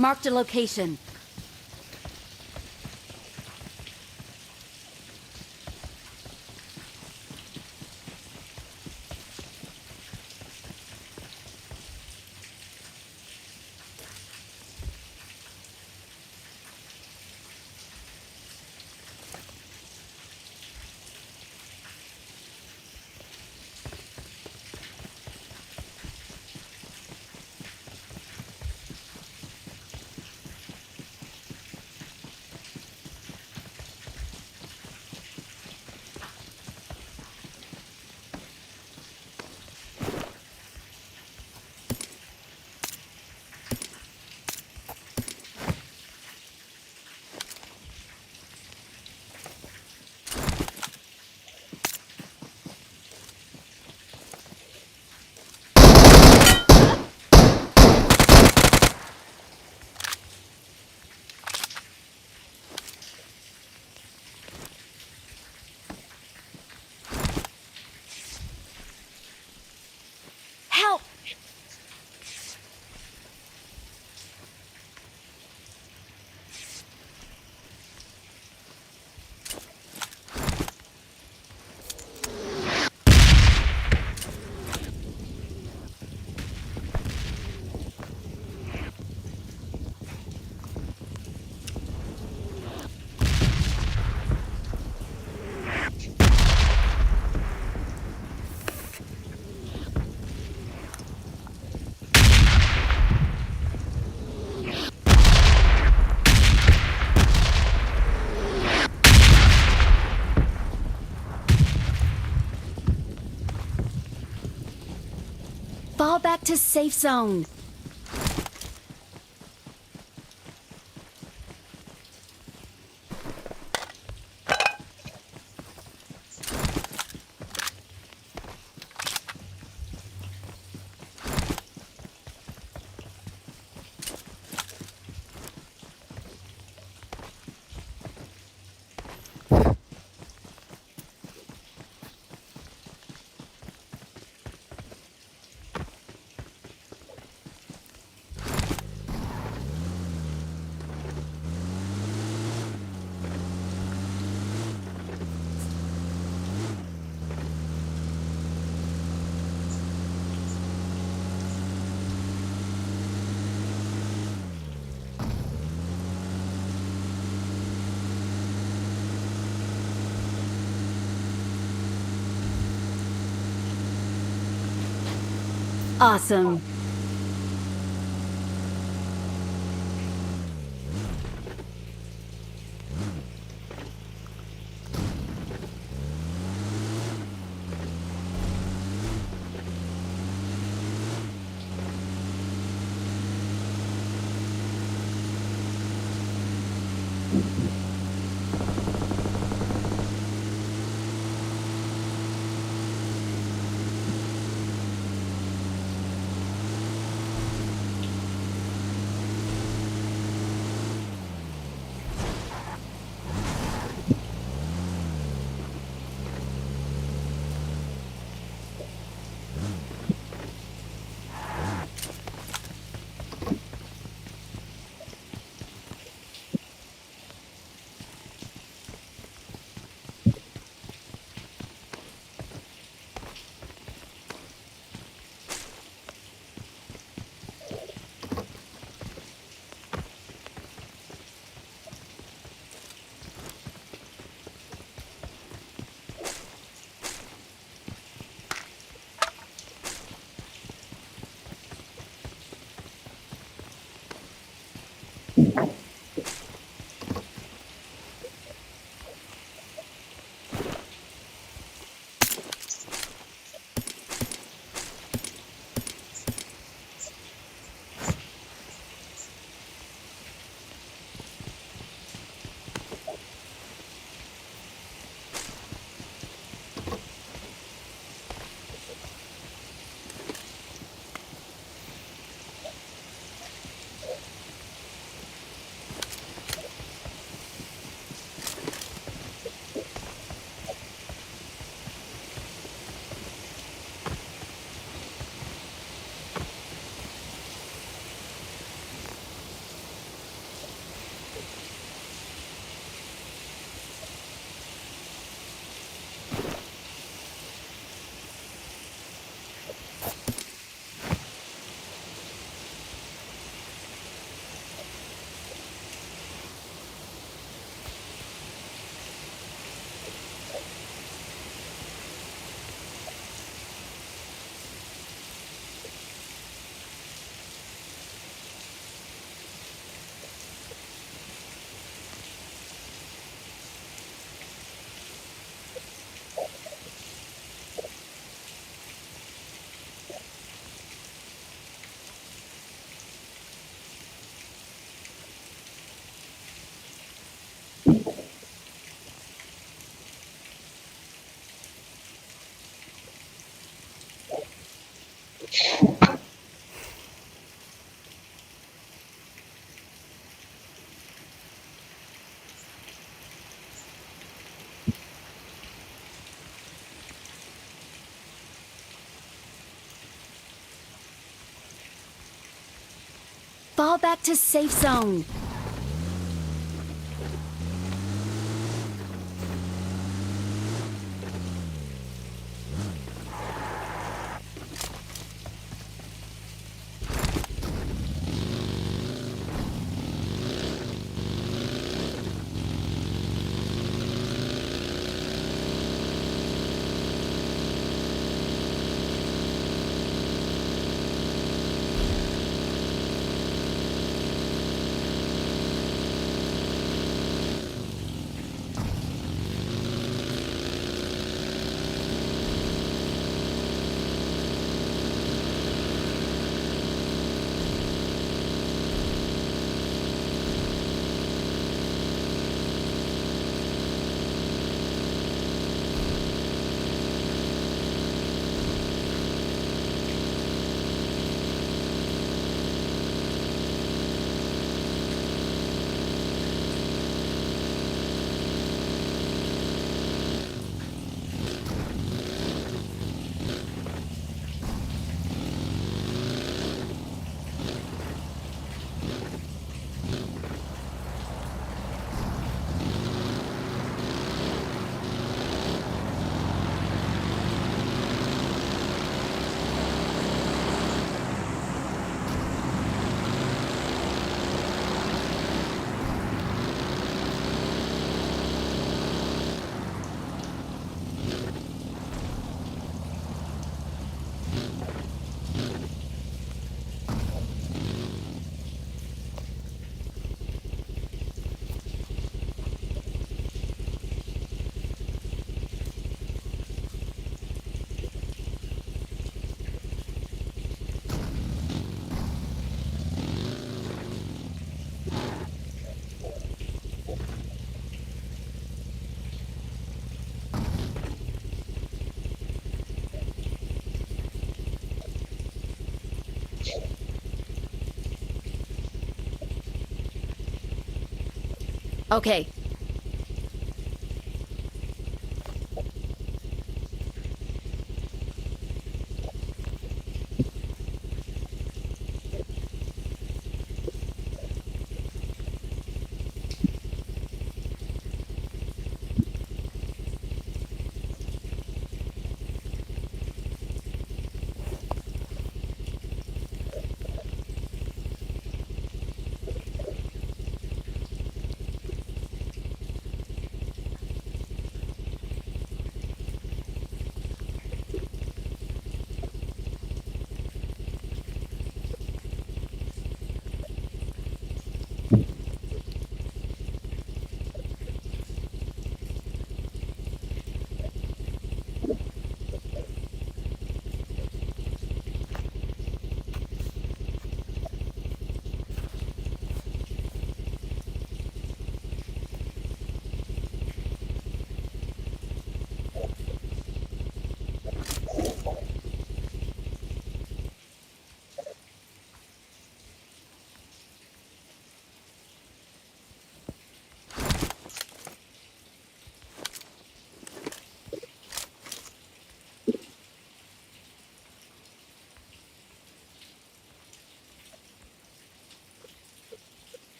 Marked a location. Help! Fall back to safe zone. Awesome. Fall back to safe zone. Okay.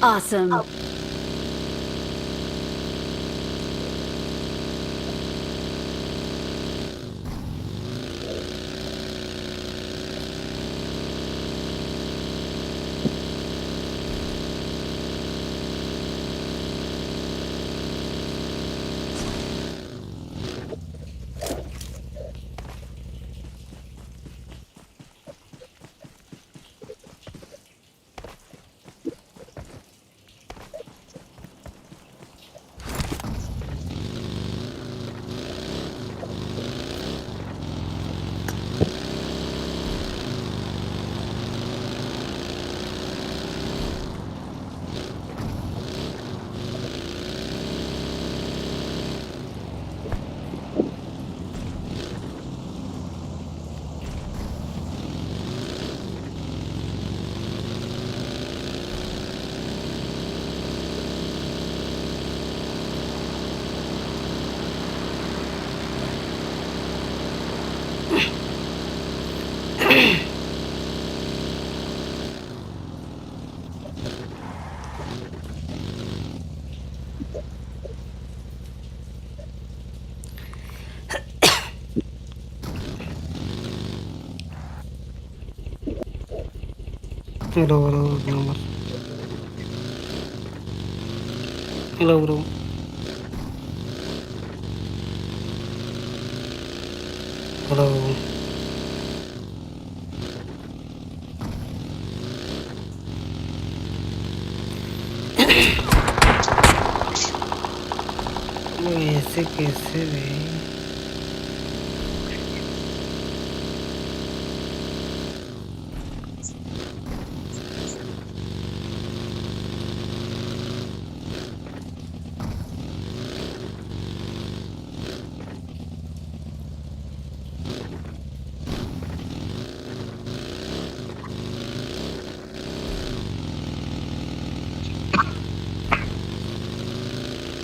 Awesome. Hello, number. Hello, bro. Hello. ऐसे कैसे भाई?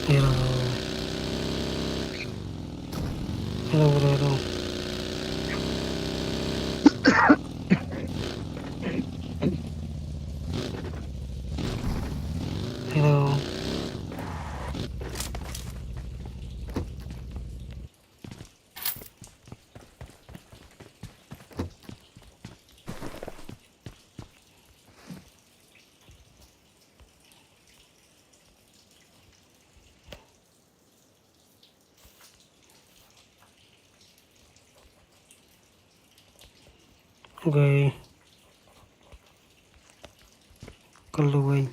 Hello. Hello, bro. Hello. Hello. Okay. कर लो भाई.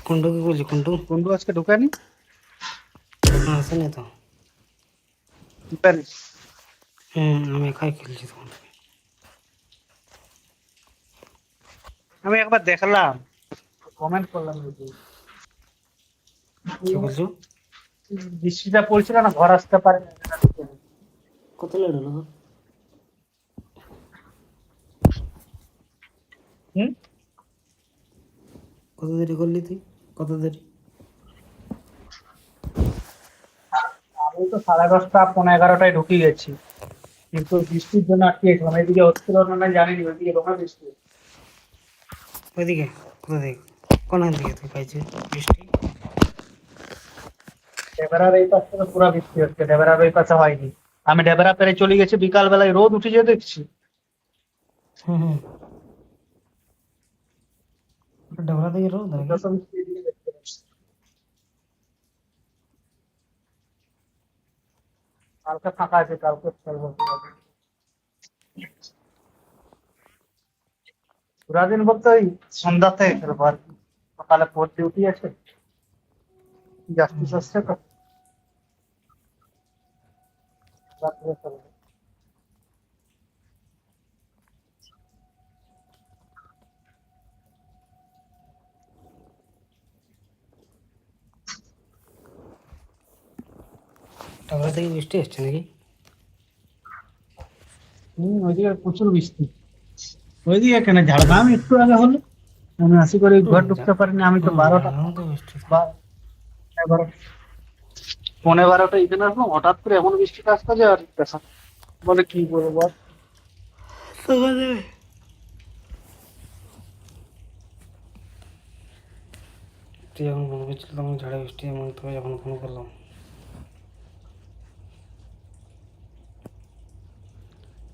कुंडू की बोली कुंडू कुंडू आज के ढुका नहीं। हाँ सुने तो Ben- আমি একাই খেলছি তখন। আমি একবার দেখলাম, কমেন্ট করলাম যদি কি বলছো? বৃষ্টিটা পড়ছিল না, ঘর আসতে পারে না, এটা দেখে নি। কত লেট হলো? হুম? কত দেরি করলি তুই? কত দেরি? আমি তো 10:30 11টায় ঢুকে গেছি, কিন্তু বৃষ্টির জন্য আটকে গেছিলাম। এদিকে হচ্ছিল না না জানিনি, ওইদিকে দোকান বৃষ্টি। ওইদিকে? কোথা থেকে? কোন দিকে তুই পাইছিস বৃষ্টি? ডেবরার এই পাশ থেকে পুরো বৃষ্টি হচ্ছে, ডেবরার ওই পাশে হয়নি। আমি ডেবরা পেরে চলে গেছি, বিকাল বেলায় রোদ উঠে যেয়ে দেখছি। হুম। ডবরা থেকে রোদ নাকি? যত বৃষ্টি এদিকে দেখতে পাচ্ছি। কালকে ফাঁকা আছে, কালকে খেলবো। পুরা দিন বলতে ওই সন্ধ্যা থেকে খেলবো আর কি। সকালে ভোর ডিউটি আছে, জাস্টিস আসছে তো, রাত্রে খেলবো। ডবরা থেকে বৃষ্টি আসছে নাকি? ওইদিকে প্রচুর বৃষ্টি। ওইদিকে কেন, ঝাড়গ্রাম একটু আগে হলো, আমি আসি করে ঘর ঢুকতে পারিনি। আমি তো 12টা ঝাড়গ্রামে তো বৃষ্টি। 11:30 এখানে আসলাম, হঠাৎ করে এমন বৃষ্টিটা আসতে যায় আর দেখা বলে কি বলবো আর। তুই যখন ফোন করছিলি তখন ঝাড়ে বৃষ্টি এমন, তোকে যখন ফোন করলাম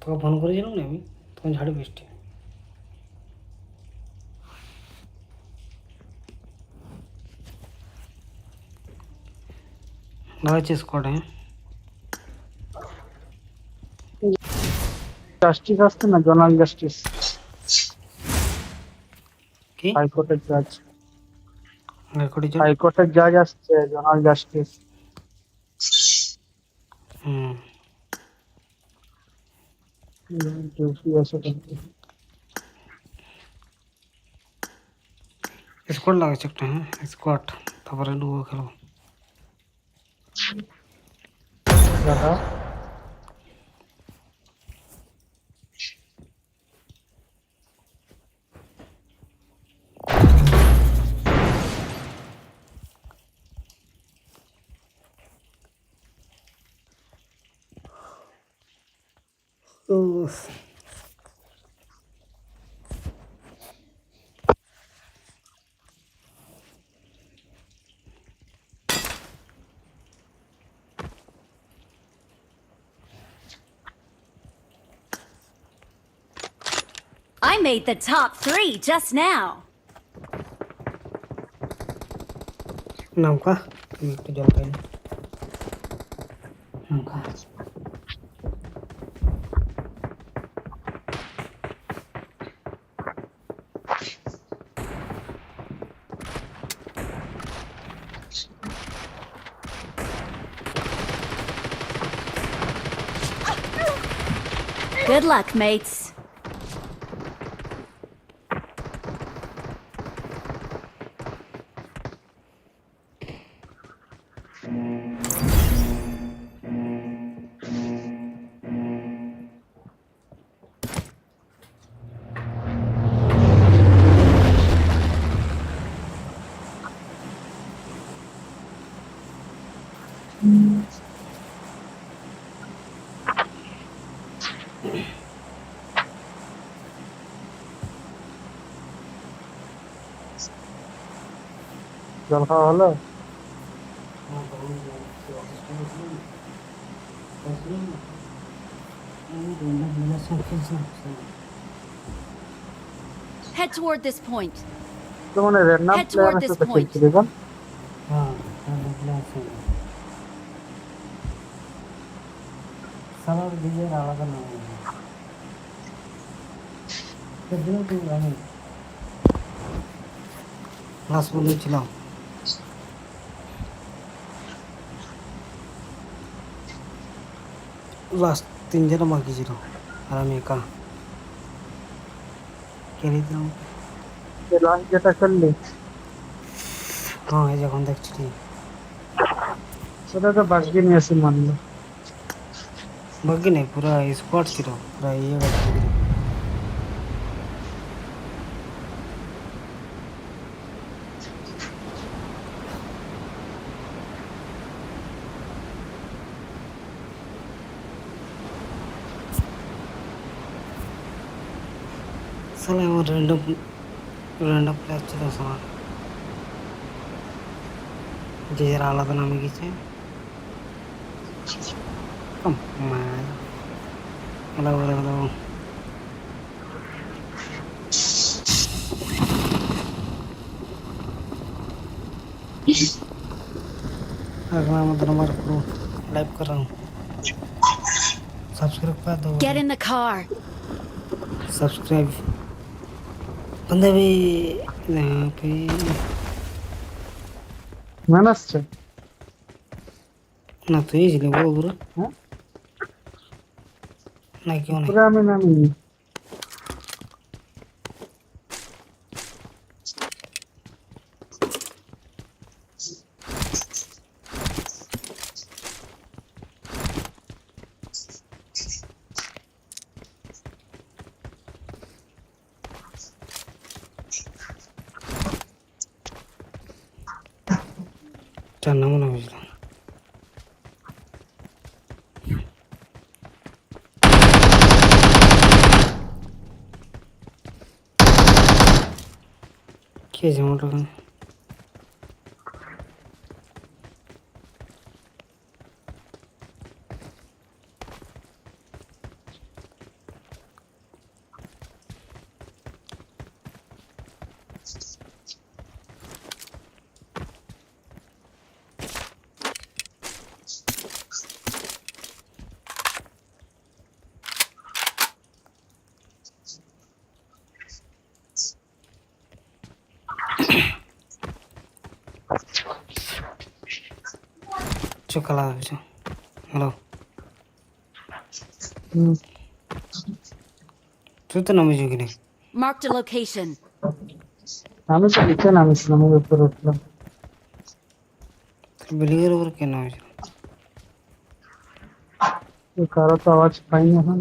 তোকে ফোন করেছিলাম না আমি, তখন ঝাড়ে বৃষ্টি। দাঁড়াচ্ছে স্কোয়াড, হ্যাঁ? জাস্টিস আসছে না, জোনাল জাস্টিস, কি? হাইকোর্টের জাজ। রেকর্ডি চল। হাইকোর্টের জাজ আসছে, জোনাল জাস্টিস। হুম। ডিউটি আছে কিন্তু। স্কোয়াড লাগাচ্ছে একটা, হ্যাঁ স্কোয়াড, তারপরে ডুবো খেলবো। দাদা I made the top 3 just now. নামকা, তুমি একটু জল খাই। নামকা। Good luck, mates. জল খাওয়া হলো? Head toward this point. তো মানে র্যান্ডম Head প্লেয়ার toward আছে this তো point. খেলছি দেখুন। হ্যাঁ, সবার নিজের আলাদা নাম। সেদিনও তুই আমি ক্লাস বলেছিলাম। लास्ट 3 जना बाकी जीरो আর আমি একা খেলি দিলাম লঞ্চ যেটা করলি হ্যাঁ এই যখন দেখছি ঠিক সেটা তো বাগি নিয়ে এসে মানলো বাকি নেই পুরা স্কোয়াড ছিল পুরা ইয়ে করতে साला वो रैंडम प्लेस ছিল সালা যে যার আলাদা নামে গেছে কম মা হলো হলো হলো अगला मतलब हमारे को लाइव कर रहा हूँ सब्सक्राइब कर दो Get in the car. Subscribe बंदे भी यहाँ पे मैंने আসছে ना तो इजीली वो ब्रो হ্যাঁ ना क्यों नहीं পুরো আমি নামি चार नाम ना बुझलाम क्या जमा token chocolate bisa halo tuh tuh namanya juga nih Marked a location. আমি তো নিচে নামিছিলাম আমি উপরে উঠলাম बिल्डिंग के ऊपर क्या नाम है তো কারো তো আওয়াজ পাই না এখন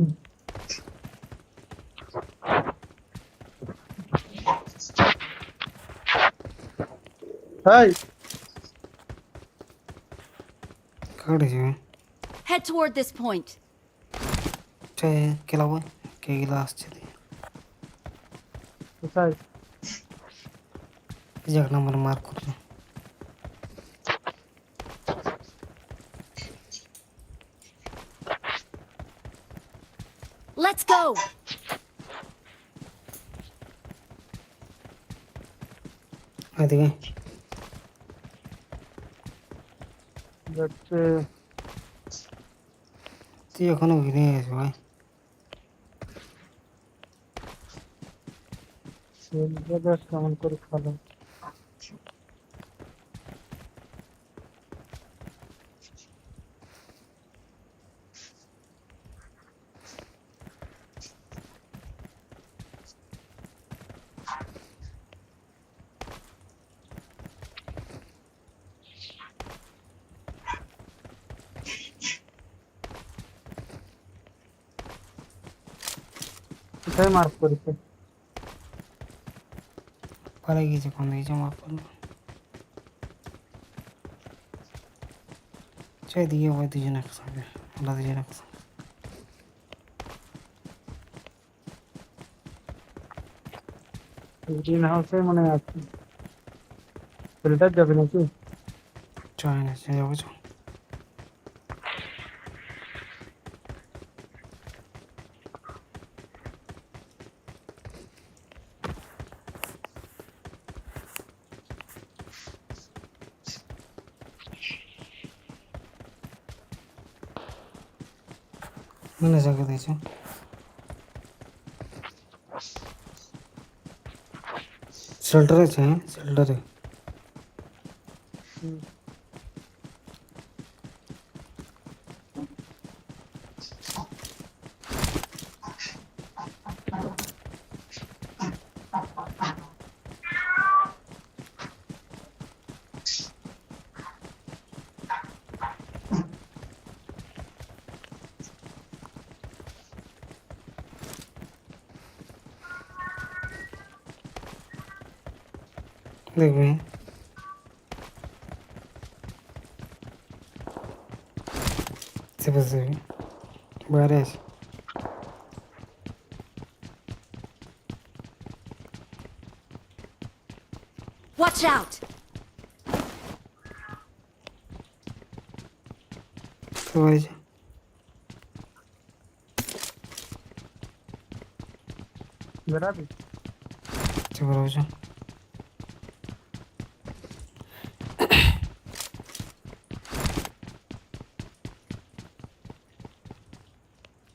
এই कहाँ है जी Head toward this point. चाहे केला वो के गिलास चली কোথায় जगह नंबर मार्क कर लो Let's go. आते गए যাচ্ছে तो ये कौन भी नहीं है भाई সেলটা কেমন করে খালো কোথায় মার্ক করেছে पहले की जो कौन देखी मार्क कर लो चाहे दिए हुए तुझे ना कसम है अल्लाह तुझे ना कसम গ্রিন হাউসে মনে আছে ফিল্টার যাবে নাকি चाहे ना चाहे जाओ जाओ मैंने जगह दी थी शेल्टर है चाहिए शेल्टर है দেখবি চেপে যাবি বাইরে আসি Watch out! সবাই বেরাবি চেপে রয়েছে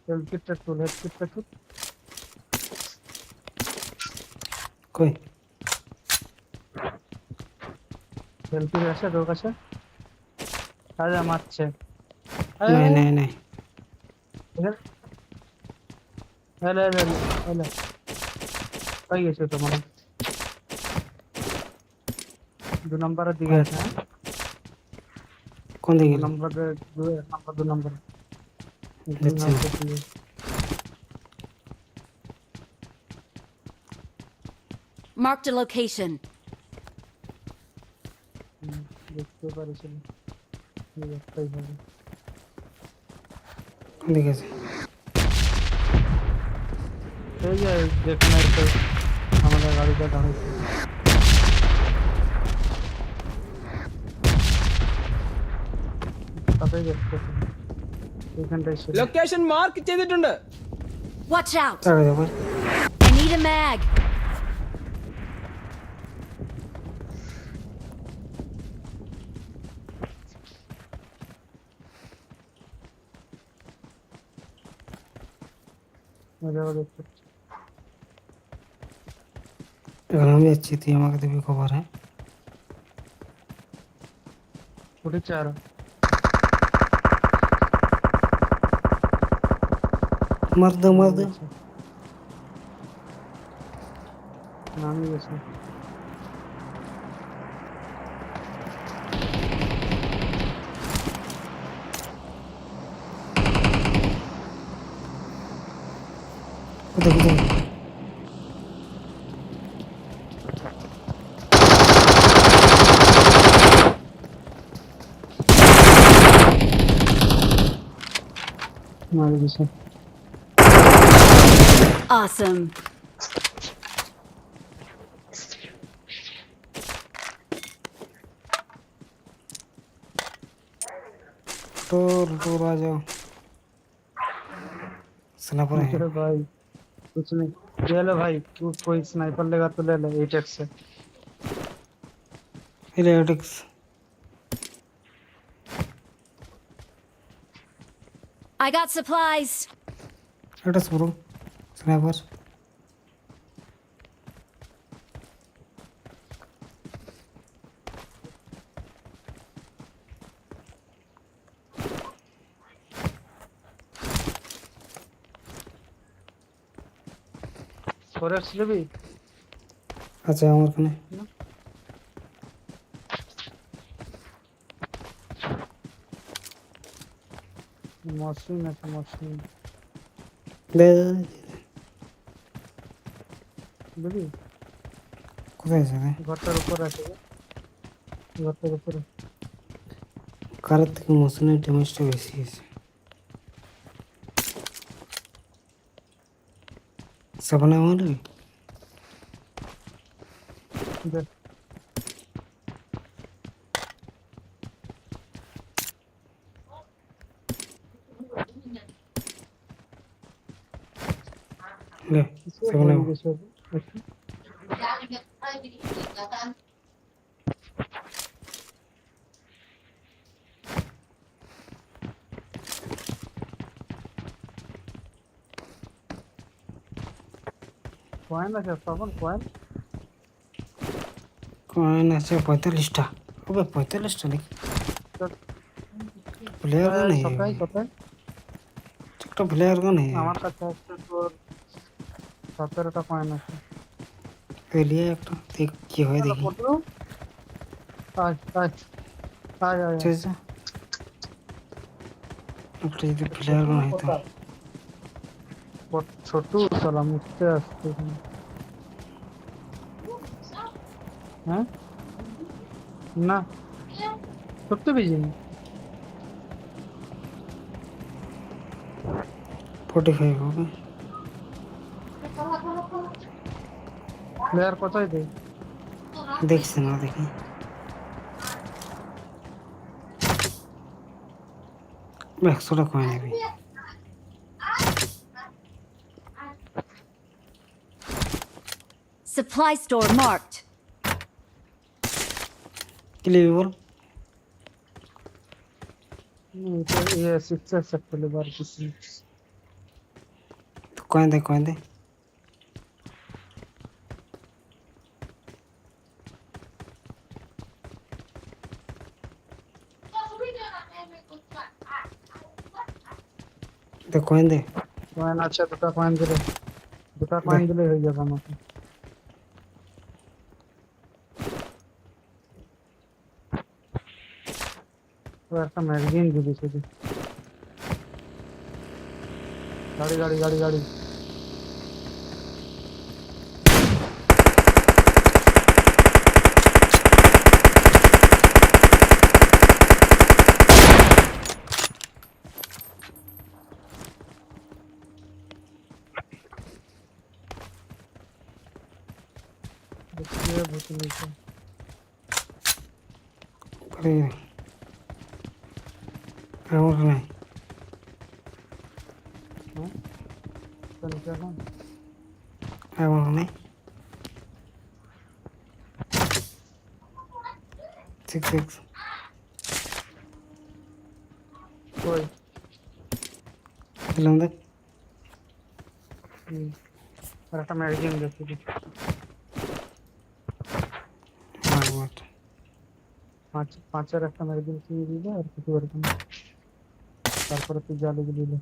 হেলথ কিটটা তুল হেলথ কিটটা তুল কই হেলথ কিট আছে তোর কাছে আরে মারছে নাই নাই নাই হেলে হেলে হেলে পাই গেছে তো মানে 2 নম্বরের দিকে আছে কোন দিকে 2 নম্বরে 2 নম্বর গ্রিন যাচ্ছে হাউসের দিকে Marked a location. দেখতে পারিস একটাই হবে কোন দিকে আছে এই যে যেখানে আমাদের গাড়িটা দাঁড়িয়েছে তাতেই দেখতে এখানটাই ছিল ലൊക്കേഷൻ മാർക്ക് ചെയ്തിട്ടുണ്ട്. Watch out! তাড়া যাবো I need a mag. মজা দেখতে এখন আমি যাচ্ছি তুই আমাকে দিবি খবর হ্যাঁ উঠেছে আরো মার দে নামি গেছে কোথায় কোথায় মারি গেছে Awesome. टोर आ जाओ स्नाइपर है अरे भाई कुछ नहीं ले लो भाई तू कोई स्नाइपर लेगा तो ले ले 8x से electrics I got supplies. एटस bro sniper forex ले भी अच्छा আমার কানে मशीन है तो मशीन দে बुझी কোথায় আছে রে ঘরটার উপর আছে ঘরটার উপরে কারের থেকে মশিনের ড্যামেজটা বেশি আছে সাবনা মারবি দেখ ले সাবনা কয়েন আছে তখন কয়েন কয়েন আছে 45টা ওবে 45টা নাকি প্লেয়ার তো নেই কোথায় কোথায় একটা প্লেয়ার তো নেই আমার কাছে আছে তোর 17টা কয়েন আছে এলিয়ে একটা দেখ কি হয় দেখি আজ আজ আজ আজ আচ্ছা একটা যদি প্লেয়ার কোন হইতো ছোট সালাম উঠতে আসছে হ্যাঁ না সত্যি বেজিনি 45 হবে প্লেয়ার কোথায় দেয় দেখছি না দেখি একশোটা কয়েন নেবি Supply store marked. কি নেবি বল ये सिक्सर सकते ले बार किसी কয়েন দে কয়েন দে कॉइन अच्छा দুটা কয়েন দিলে হয়ে যাবে আমাকে তো একটা ম্যাগাজিন দিবি শুধু গাড়ি देखिए बोतल से আরে আমার নাই हां चल क्या ना আমার নাই ঠিক कोई দিলাম দেখ और একটা ম্যাগাজিন দেখি মারবট পাঁচের একটা ম্যাগাজিন কিনে দিলে আর কিছু এরকম তারপরে তুই যা লেগে দিলে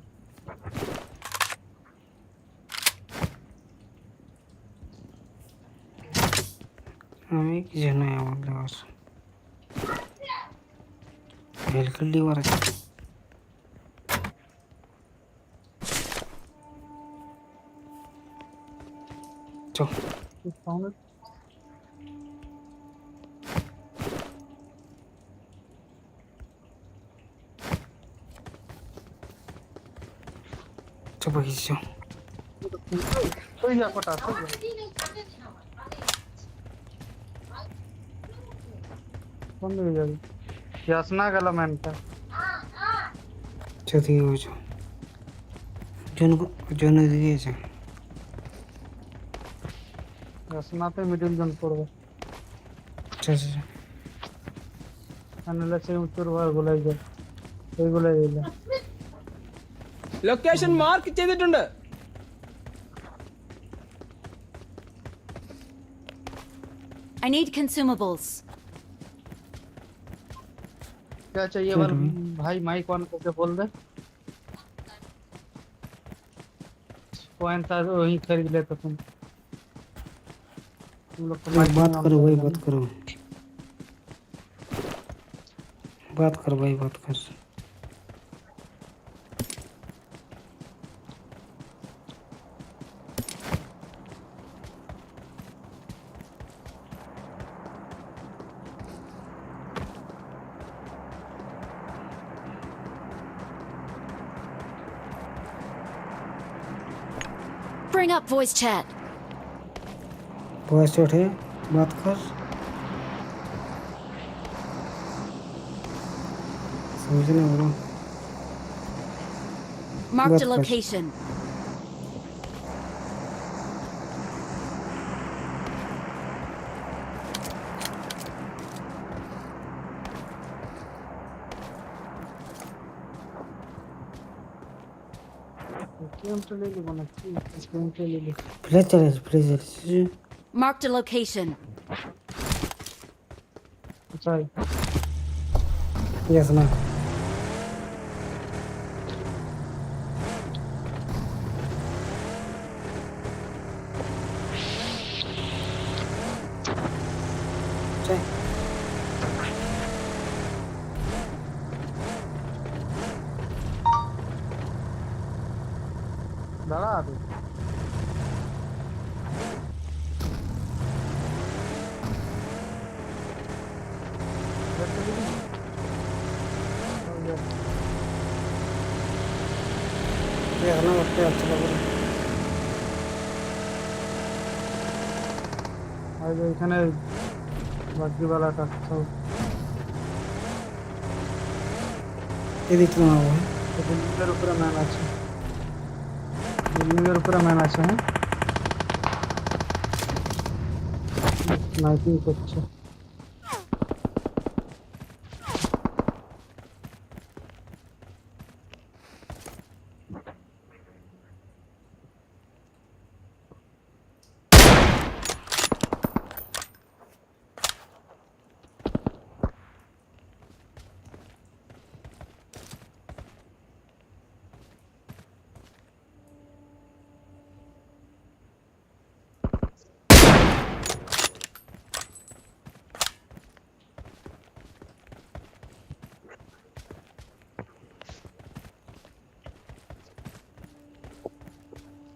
আমি কিছু নাই আমার দেওয়ার হেলকেল লিভার আছে চল साउंड চল পাখি চল সই যা কটা সই যা কোন দিকে যাবি ইয়াসনা গেল ম্যানটা চল দিকে বসো জন দিকে আছে ইয়াসনাতে মিডল জোন পড়বে চল আনলে সেই উত্তর ভাগ গোলাই যায় এই গোলাই দিল ലൊക്കേഷൻ മാർക്ക് ചെയ്തിട്ടുണ്ട് I need consumables. क्या चाहिए बार भाई माइक ऑन करके बोल दे कॉइन था वही खरीद लेते तुम लोग तो माइक बात करो भाई बात कर भाई बात कर Bring up voice chat. Voice chat है बात कर समझना bro Marked a What was- location. Game तो ले ली बना गेम तो ले ली प्लेजर Marked a location. अच्छा यस ना चल दादा अभी এখানে করতে যাচ্ছে বাবুরা আর এখানে বাগিওয়ালাটা সব এদিকে মারবো বিল্ডিংয়ের উপরে ম্যান আছে বিল্ডিংয়ের উপরে ম্যান আছে হ্যাঁ স্নাইপিং করছে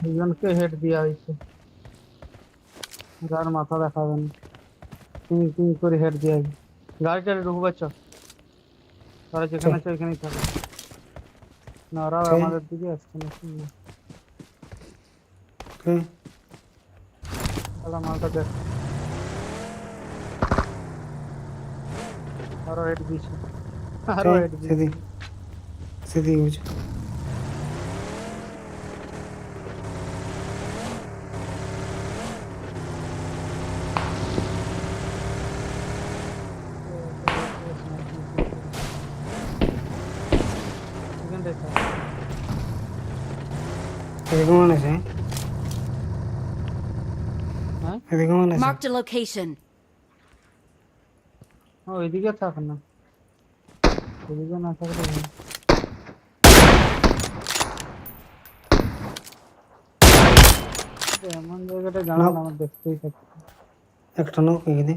দুজনকে হেড দেওয়া হয়েছে যার মাথা দেখাবেন তিন তিন করে হেড দেওয়া হয়েছে গাড়িটারে ঢুকবে চ তারা যেখানে আছে ওইখানেই থাকে না ওরাও আমাদের দিকে আসছে না শুনলে তাহলে মালটা দেখ আরো হেড দিয়েছে আরো হেড দিয়েছে সেদিকে বুঝো এদিকে মনে আছে হ্যাঁ এদিকে মনে আছে Marked a location. ওইদিকে থাক না ওইদিকে না থাকলে ভালো। এমন জায়গাটা জানা না আমার দেখতেই থাকছে একটা নৌক এখানে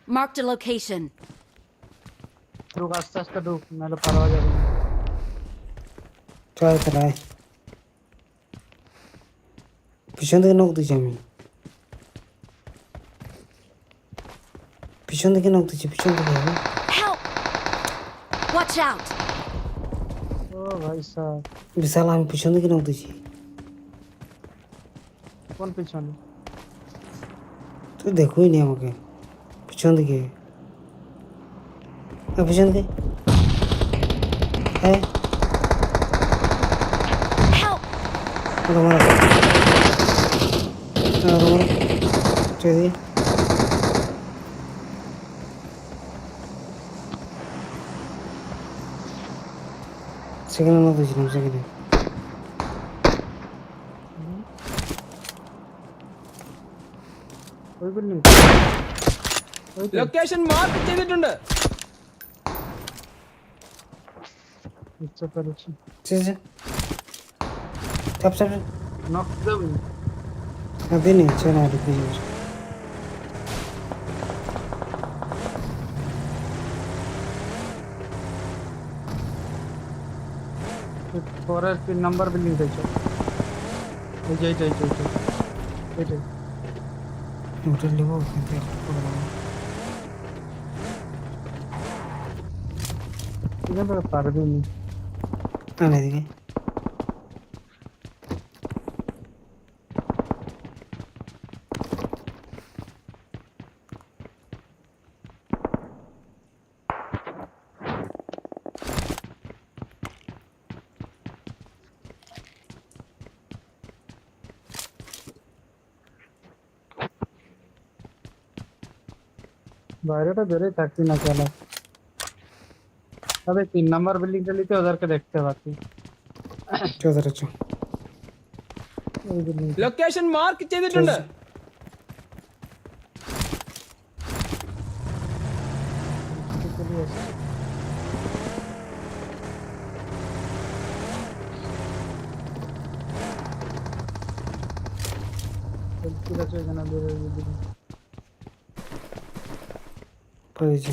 Marked a location. ঢুক আস্তে আস্তে ঢুক নাহলে পারওয়া যাবে না ট্রাই করাই পিছন থেকে নৌক দিচ্ছি আমি পিছন থেকে নৌক দিচ্ছি পিছন থেকে হবে Help! Watch out! ও ভাই সাহেব বিশাল আমি পিছন থেকে নৌক দিচ্ছি কোন পিছনে তুই দেখোই নি আমাকে পিছন দিকে পিছন দিকে হ্যাঁ Help! তোমার তোমার চলে সেখানে নৌক দিয়েছিলাম সেখানে ওই বিল্ডিং ലൊക്കേഷൻ മാർക്ക് ചെയ്തിട്ടുണ്ട് ইচ্ছা করেছি ঠিক আছে চাপ চাপ নক দেবো দিনে চেনা ঢুকে যাবে পরের 3 নাম্বার বিল্ডিং থেকে এই যে এইটাই হোটেল নেবো কিন্তু এখানে পারবি না আনে দিকে বাইরেটা বেরোই থাকছি না চলো তবে 3 নাম্বার বিল্ডিংটা নিতে ওদেরকে দেখতে পাচ্ছি চৌধুরী চো এই বিল্ডিং ലൊക്കേഷൻ മാർക്ക് ചെയ്തിട്ടുണ്ട് ঠিক আছে এখানে বেরোয় বিল্ডিং পেয়েছি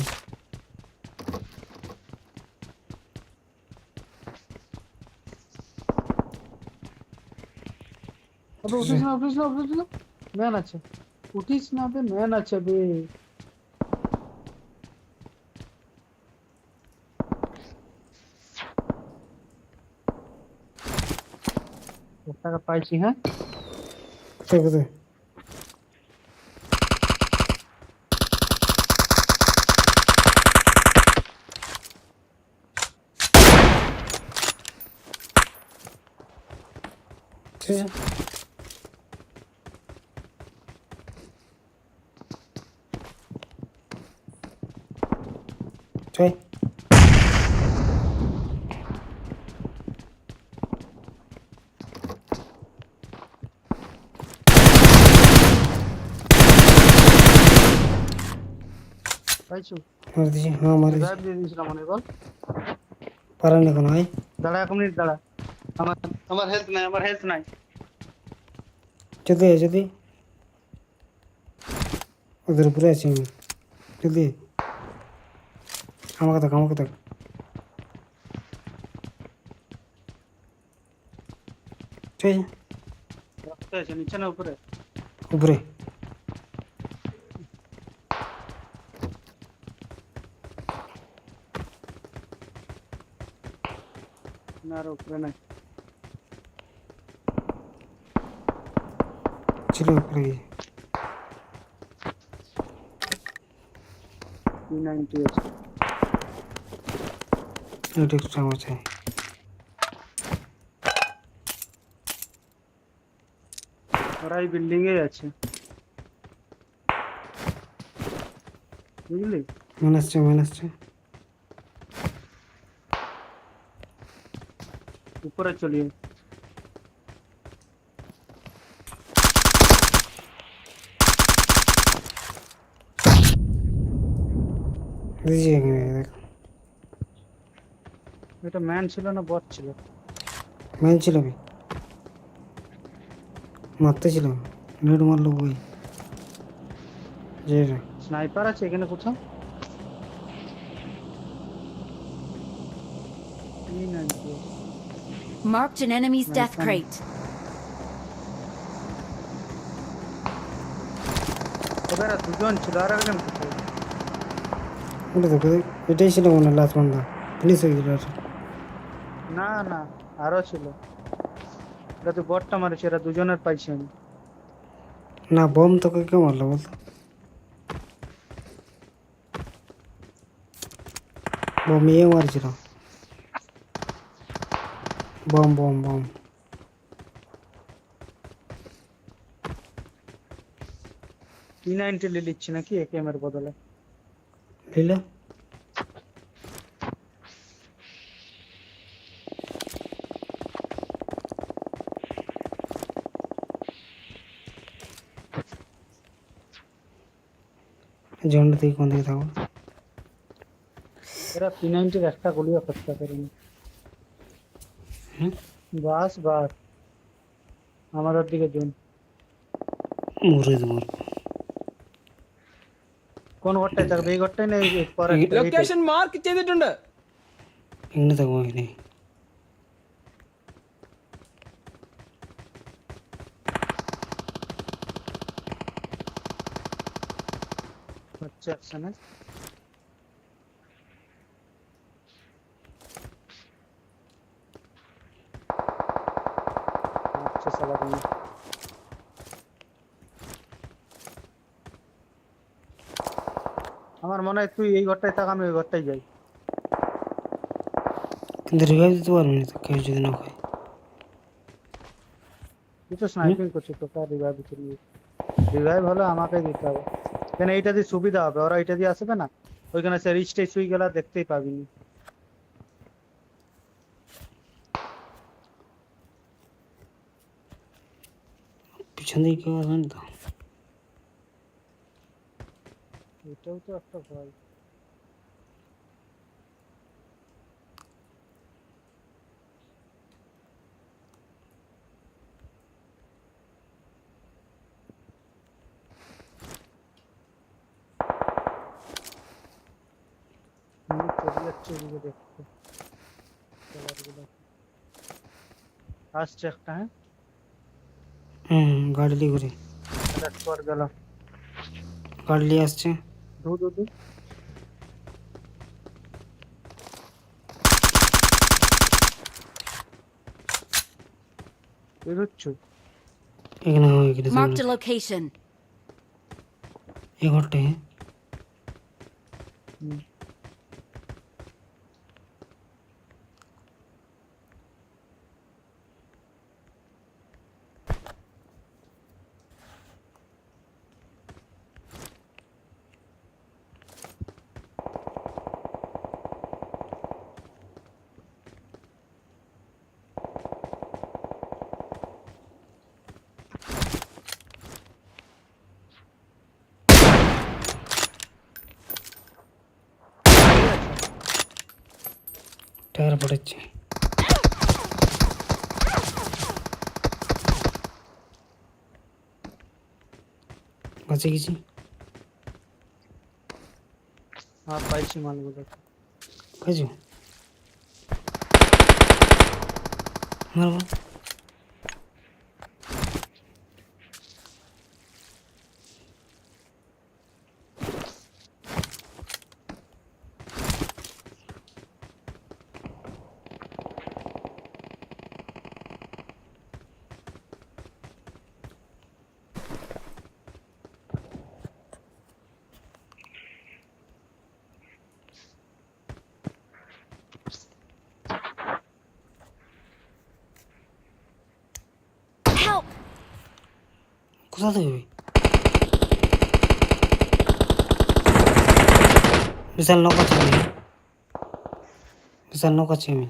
अबे उठिस ना मैन আছে উঠিস না বে ম্যান আছে বে টাকা পাইছি হ্যাঁ কোথায় কোথায় ঠিক আছে ছয় পাইছো মার দিছি হ্যাঁ মার দিছি রিভাইভ দিয়ে দিয়েছিলাম মনে বল পারেন এখন ভাই দাঁড়া 1 মিনিট দাঁড়া আমার আমার হেলথ নাই যদি যদি ওদের উপরে আছি আমি যদি আমাকে দেখ ঠিক আছে রক্ত আছে নিচে না উপরে উপরে না আর উপরে নাই ছিল উপরে গিয়ে 290 আছে এটা একটু আমার চাই ওরা এই বিল্ডিং এ আছে বুঝলি মনে আসছে উপরে চলিয়ে দিছি এখানে দেখ এটা ম্যান ছিল না বট ছিল মেন ছিল আমি মারতে ছিলাম নেট মারলো বই যে স্নাইপার আছে এখানে কোথাও 390 Marked an enemy's death Nice one. crate. ওরা দুজন ছিল আর একজন কোথায় ওটা দেখো এটাই ছিল মনে লাস্ট বান্দা ফিনিশ হয়ে গেল না না আরো ছিল এটা তো বটটা মারছে এরা দুজনের পাইছি আমি না বম তোকে কে মারলো বলতো বম ইয়ে মারছিল বম 390 লিচ্ছি নাকি একেএম এর বদলে লিলা জন্ড থেকে কোন দিকে থাকবো এরা 390 এর একটা গুলিও খরচা করেনি হুম বাস আমাদের দিকে জুন মরে দেবো কোন ঘরটায় থাকবে এই ঘরটাই না এই পরে ലൊക്കേഷൻ മാർക്ക് ചെയ്തിട്ടുണ്ട് এখানে থাকবো এখানে আচ্ছা আচ্ছা না আচ্ছা সবাই আমার মনে হয় তুই এই ঘরটায় থাক আমি ওই ঘরটায় যাই কিন্তু রিভাইভ দিতে পারবো না তো কেউ যদি না খায় তুই তো স্নাইপিং করছিস তোকে আর রিভাইভ দিতে নিয়ে রিভাইভ হলে আমাকেই দিতে হবে কেন এইটা দিয়ে সুবিধা হবে ওরা এইটা দিয়ে আসবে না ওইখানে সে রিচ টেচ হয়ে গেলে দেখতেই পাবি না পিছন দিকে কেউ আসবে না তো এটাও তো একটা ভয় চলে যাচ্ছে এদিকে দেখতে আসছে একটা হ্যাঁ গাড়ি নিয়ে ঘুরে পর গেল গাড়ি নিয়ে আসছে দু বেরোচ্ছো এখানে হয় এখানে Marked a location. এই ঘরটা টায়ার পড়েছে বাঁচে গেছি হ্যাঁ পাইছি মালগুলো পাইছো মারবো Help! কোথা থেকে বিশাল নৌকা আছে আমি বিশাল নৌকা আছে আমি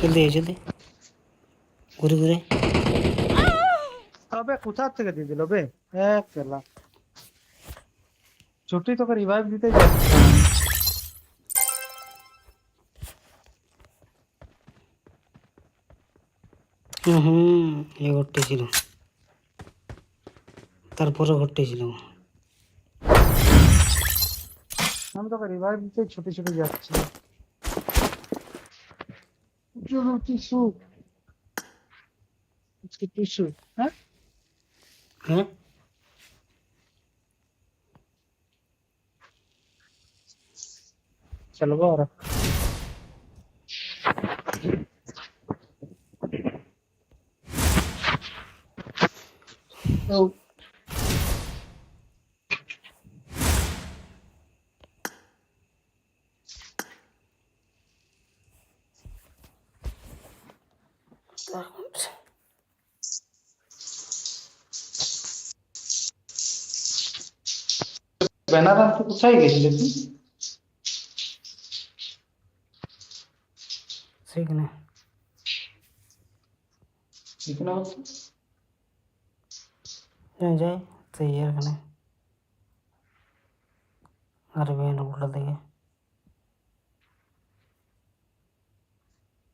জলদি ঘুরে ঘুরে তবে কোথা থেকে দিয়ে দিল বে এক কেলা ছুটি তোকে রিভাইভ দিতে যাচ্ছে এই ঘরটা ছিল তারপরে ঘরটা ছিল আমি তোকে রিভাইভ দিতে ছুটি ছুটি যাচ্ছি চলো টিসু টিসু হ্যাঁ হ্যাঁ चलो और oh বেনারস তো কোথায় গেছিলে তুই সেখানে এখানে হচ্ছে যাই সেই এখানে আর বেন উল্টা দিকে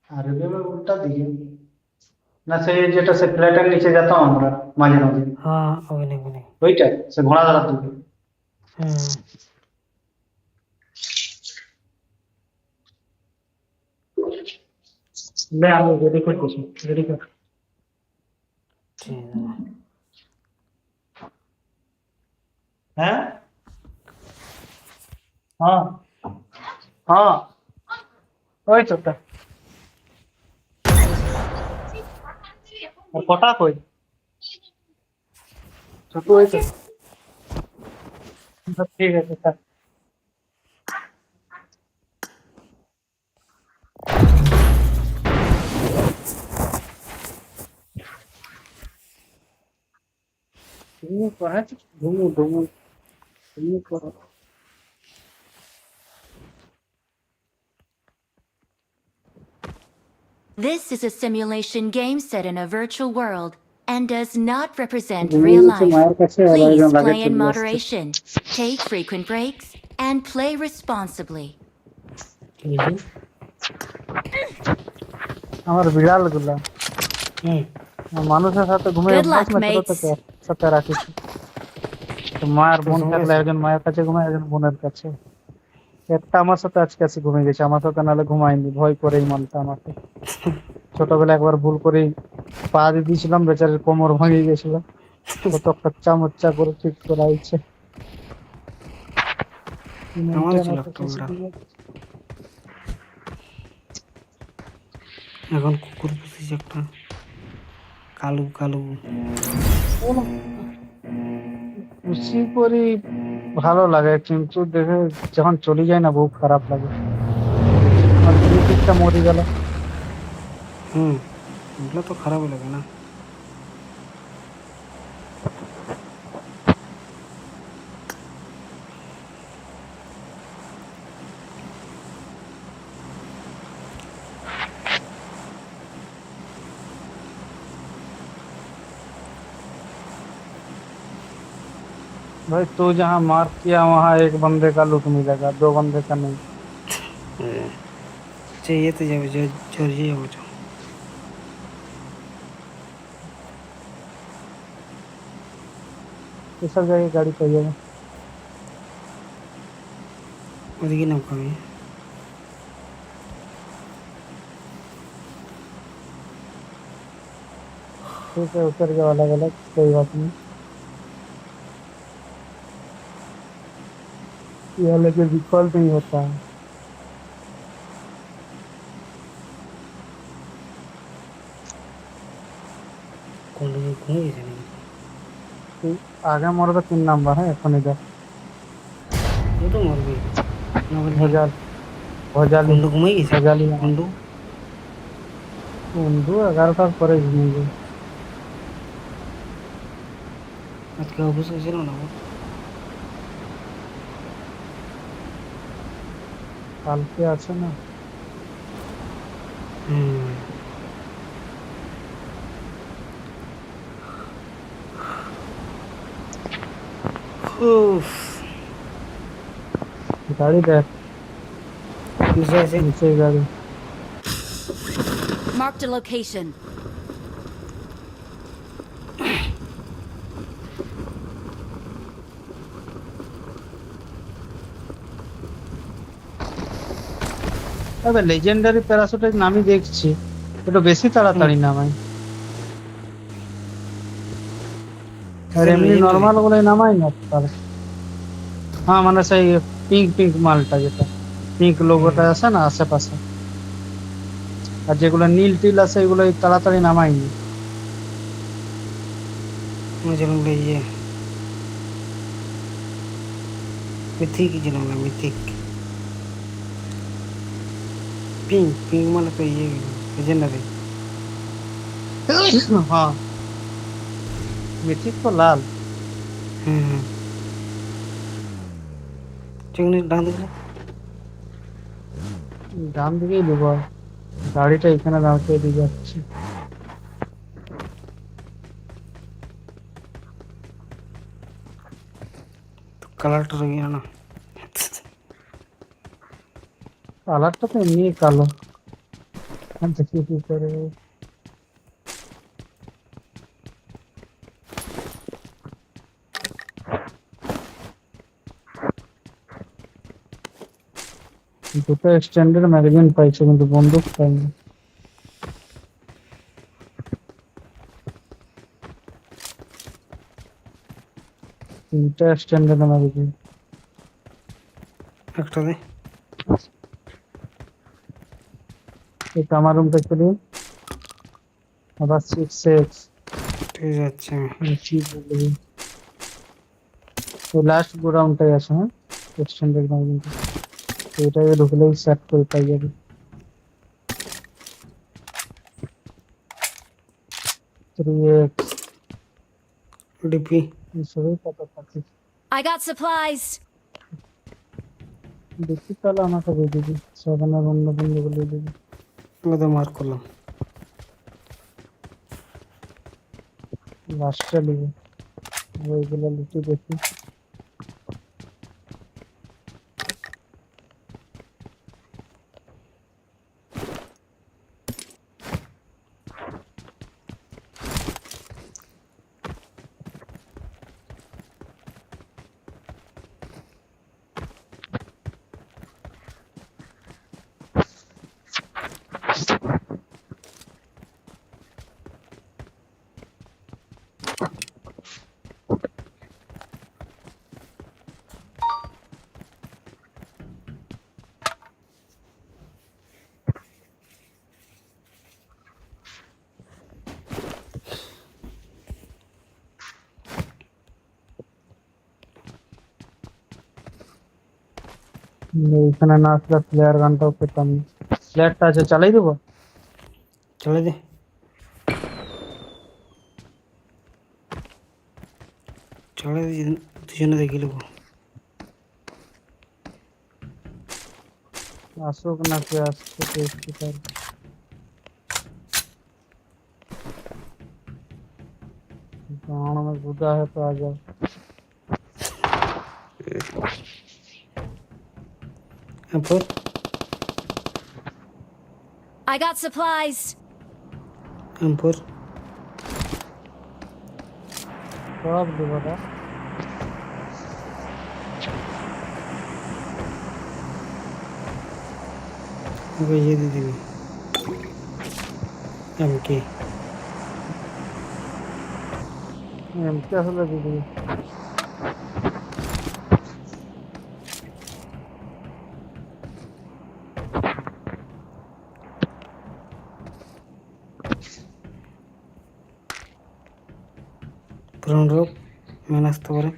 আরবে में उल्टा दिए না সেই যেটা সে প্লেটের নিচে যেতাম আমরা মাঝে মাঝে হ্যাঁ ওইখানে ওইটা সে ঘোড়া ধরার দিকে ले আমি রেডি করতেছি রেডি কর ঠিক আছে হ্যাঁ হ্যাঁ হ্যাঁ ওই তোটা আর কটা কই ছোট হয়েছে ঠিক আছে স্যার ঘুমু করা ঘুমু ঘুমু ঘুমু করা This is a simulation game set in a virtual world and does not represent real life. Please play in moderation, take frequent breaks, and play responsibly. আমার বিড়াল গুলা মানুষের সাথে ঘুমিয়ে Good luck, অভ্যাস না ছোট mates. থেকে সাথে রাখিস তো মায়ের বোন থাকলে একজন মায়ের কাছে ঘুমায় একজন বোনের কাছে একটা আমার সাথে আজকে আসি ঘুমিয়ে গেছে আমার সাথে নাহলে ঘুমায়নি ভয় করেই মানতে আমাকে ছোটবেলা একবার ভুল করে পা দিয়ে দিয়েছিলাম বেচারের কোমর ভাঙিয়ে গেছিল কত খচ্চা মচ্চা করে ঠিক করাইছে আমার ছিল একটা বিড়াল এখন কুকুর পুষিস একটা কালু কালু খুশি করি ভালো লাগে কিন্তু দেখে যখন চলে যায় না বহু খারাপ লাগে আর ক্রিকেটটা মরে গেল ওগুলো তো খারাপ লাগে না भाई तू जहाँ मार्क किया वहाँ एक बंदे का लुक मिलेगा 2 बंदे का नहीं चाहिए तो যাবে জর্জিয়ে যাবো চ। ये सब जगह गाड़ी चाहिए ওদিকে নাম কবি ठीक है उतर गया अलग अलग कोई बात नहीं ये लेकिन विकल्प नहीं होता है কোন দিকে ঘুমিয়ে গেছে নাকি तो आगे मोड़ तो 3 नंबर है এখন इधर ও তো মরবে না বলে भोजाल भोजाली কুন্ডু ঘুমিয়ে গেছে भोजाली কুন্ডু বন্ধু 11টার পরে ঘুমিয়ে যায় আজকে অফিস গেছিল না ও? কালকে আছে না হুম উফ গাড়ি দেখ নিচে আছে নিচে গাড়ি Marked a location. তবে লেজেন্ডারি প্যারাশুটের নামই দেখছি একটু বেশি তাড়াতাড়ি নামাই আর এমনি নর্মাল গুলোই নামাই না তার হ্যাঁ মানে সেই পিঙ্ক পিঙ্ক মালটা যেটা পিঙ্ক লোগোটা আছে না আশেপাশে আর যেগুলো নীল টিল আছে এগুলো তাড়াতাড়ি নামাইনি मुझे लग रही है मिथिक ही जनाना मिथिक पिंक पिंक माने तो ये लेजेंडरी हाँ मिथिक तो लाल चिकनी डांस दिखले ডান দিকেই দেবো গাড়িটা এখানে দাঁড়িয়ে দিয়ে যাচ্ছি कलर तो रही है ना কালারটা তো এমনি কালো দেখি কি করে দুটো এক্সটেন্ডেড ম্যাগাজিন পাইছে কিন্তু বন্দুক পাইনি তিনটা এক্সটেন্ডেড ম্যাগাজিন একটা দে এটা আমার রুমটা চলে আবার 6x ঠিক আছে কি বলবি তো লাস্ট গোডাউনটাই আছে হ্যাঁ এক্সটেন্ডেড ম্যাগাজিনটা এটাকে ঢুকলেই সেট করে পাই যাবে 3x ডিপি সবই কত পাচ্ছি I got supplies. দেখি তাহলে আমাকে দিয়ে দিবি সাধারণ অন্য বন্ধুগুলো দিবি ওটা মার্ক করলাম লাস্টটা নিবি ওইগুলো লিখে দেখি এখানে না আসলে প্লেয়ার গানটাও পেতাম না। প্লেয়ারটা আছে, চালাই দেবো। চলে দে চলে দে, দুজনে দেখে নেবো। আসুক না কে আসছে দেখছি তার। गाँव में गुदा है तो आ जाओ। এরপর I got supplies. এরপর सब देवता ওকে ইয়ে দিয়ে দিবি এমকে। क्या होगा दीदी। পুরনো রোগ মেন আসতে পারে।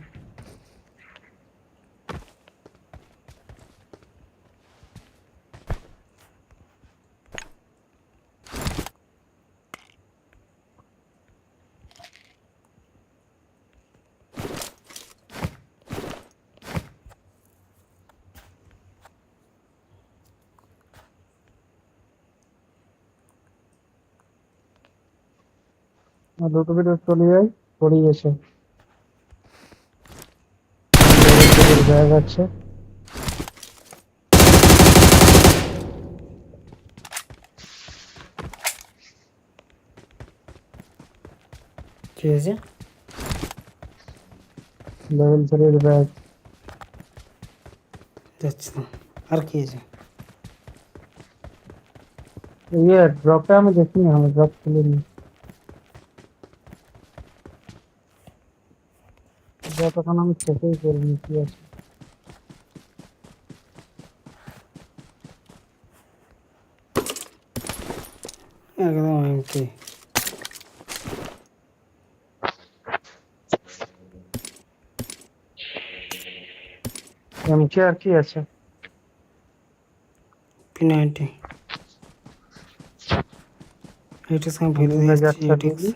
দুটো ভিডিও চলে যাই, পড়ে গেছে। ব্যাগ আছে। কি হয়েছে? Level 3 bag. যাচ্ছি তো। আর কি হয়েছে? ये ड्रॉप पे हमें देखी नहीं, हमें ड्रॉप खुले नहीं। ड्रॉप এখন আমি চেকই করিনি কি আছে। একদম এমকে। এমকে আর কি আছে? P90 এটিক্স আমি ফেলে দিয়েছি।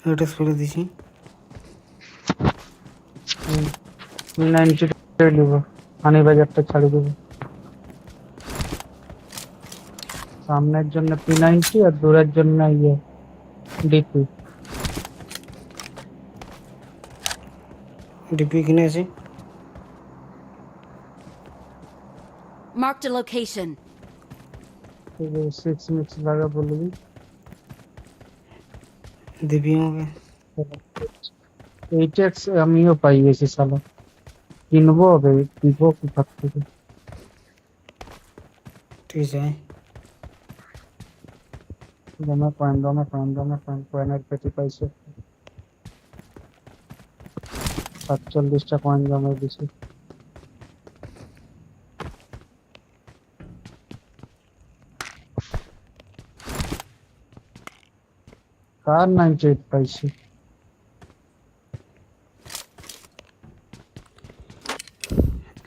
এটিক্স ফেলে দিয়েছি। 90 নিব, পানি বাজারটা ছাড়ি দেবো। সামনের জন্য P90 আর দূরের জন্য ইয়ে ডিপি। ডিপি কিনে আছে। Marked a location. 6 মিক্স লাগা বলবি। দিবি আমাকে। এইটেক্স আমিও পাই গেছি সালা, কিনবো হবে দিব কোথার থেকে। ঠিক আছে দমে কয়েনের পেটি পাইছে। 47টা কয়েন জমা দিছি। কার 98 পাইছি।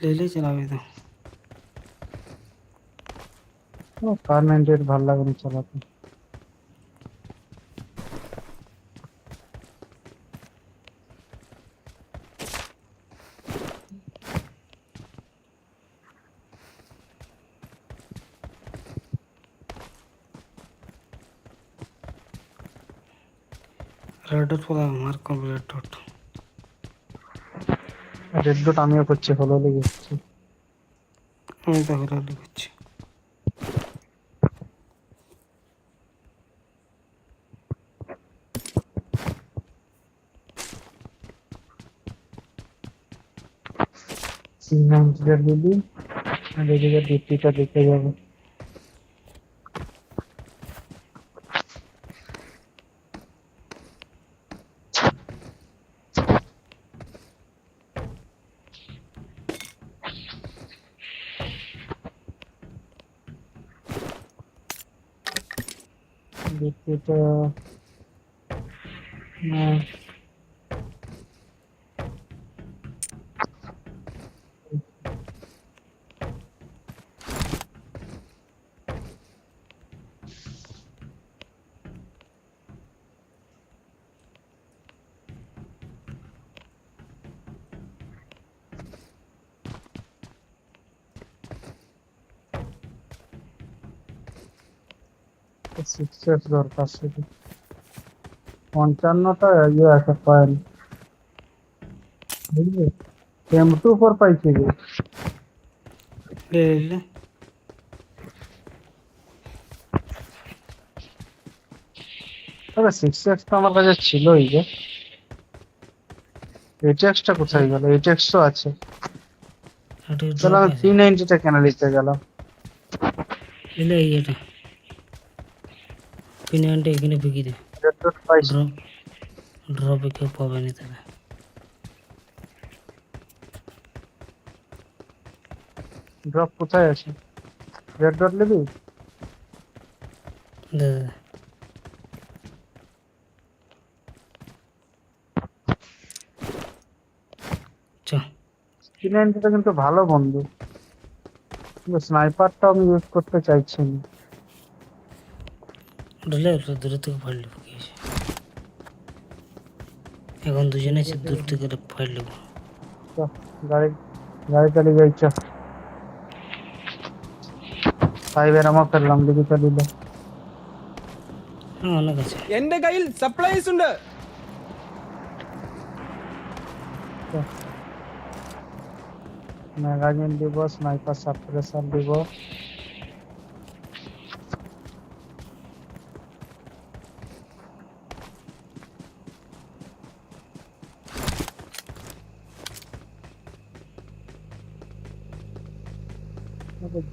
ले ले चलावे तो। ও কার 98 ভালো লাগে না চালাতে। रेड डॉट वाला मार्क कर रेड डॉट। রেড ডট আমিও করছি, হলো লেগেছে। আমি তো হলো লিখছি। সিনামসের দিদি আর এদিকে ডিপিটা দেখে যাবে। ডিপিটা সিক্সেস দরকার শুধু 55টা ইয়ে আছে পয়েন্ট বুঝলি M24 পাইছি রে লে লে তবে সিক্সেস তো আমার কাছে ছিলই যে এইচএক্সটা কোথায় গেল এইচএক্স তো আছে এটা চলো ড্রপ আমি আছে 390টা কেন নিতে গেলাম লে এটা পিনটা এখানে বিকি দে রেড ডট পাইছি ড্রপ ড্রপে কেউ পাবে না তাহলে ড্রপ কোথায় আছে রেড ডট নিবি দে দে চ 390টা কিন্তু ভালো বন্ধু কিন্তু স্নাইপারটা আমি ইউজ করতে চাইছি না ডলে দূরে থেকে ফাইল দেবো কি আছে এখন দুজনে আছে দূর থেকে ফাইল দেবো চ, গাড়ি গাড়ি চালিয়ে যাই চ 5 এর আমার ফেললাম দিকে চালিয়ে হ্যাঁ অনেক আছে എന്റെ കയ്യിൽ സപ്ലൈസ് ഉണ്ട് ম্যাগাজিন দিব স্নাইপার সাপ্রেসার দিব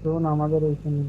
জোন আমাদের এইখানে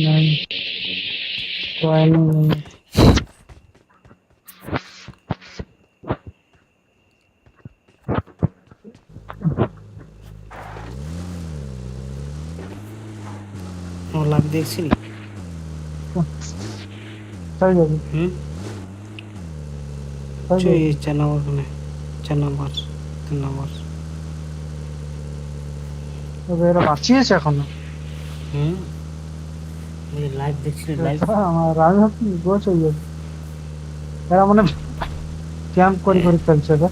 নাই কয়েন আমার লাভ দেখছিলি তাই যাবে চই 4 নম্বর কোনে 4 নম্বর 3 নম্বর তবে এরা বাঁচিয়েছে এখনো ওই লাইভ দেখছিলি লাইভ আমার আমি ভাবছি গোছ হয়ে যাবে এরা মানে ক্যাম্প করে করে চলছে রে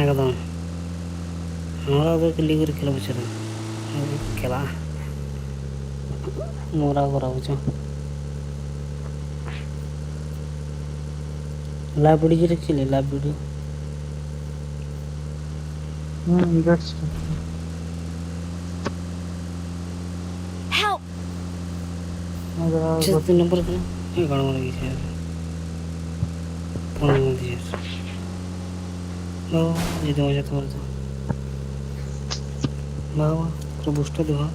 একদম আমরা ওদেরকে লিগে খেলা বুঝছে না খেলা মোরা করা বুঝছো লাইভ ভিডিও দেখছিলি লাইভ ভিডিও দেখছি Help! 3 নম্বর কোনে এই গাড়ি মারা গেছে ফোন দিয়েছে বাবা যেতে মজা তো করতো বাবা তো বুঝতে দেওয়া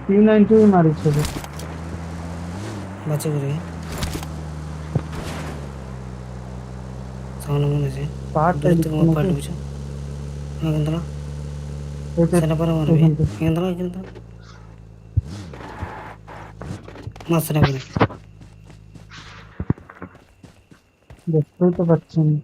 P90 মারিছে রে বাচ্চা করে তাহলে মনে আছে পাহাড়টা দূর থেকে দিচ্ছে আমার নাকি? পাল্টে বুঝছো এখান থেকে এইটা সেনা পারে মারবি এখান থেকে। এখান থেকে মার সেনা পারে দেখতেই তো পাচ্ছি না।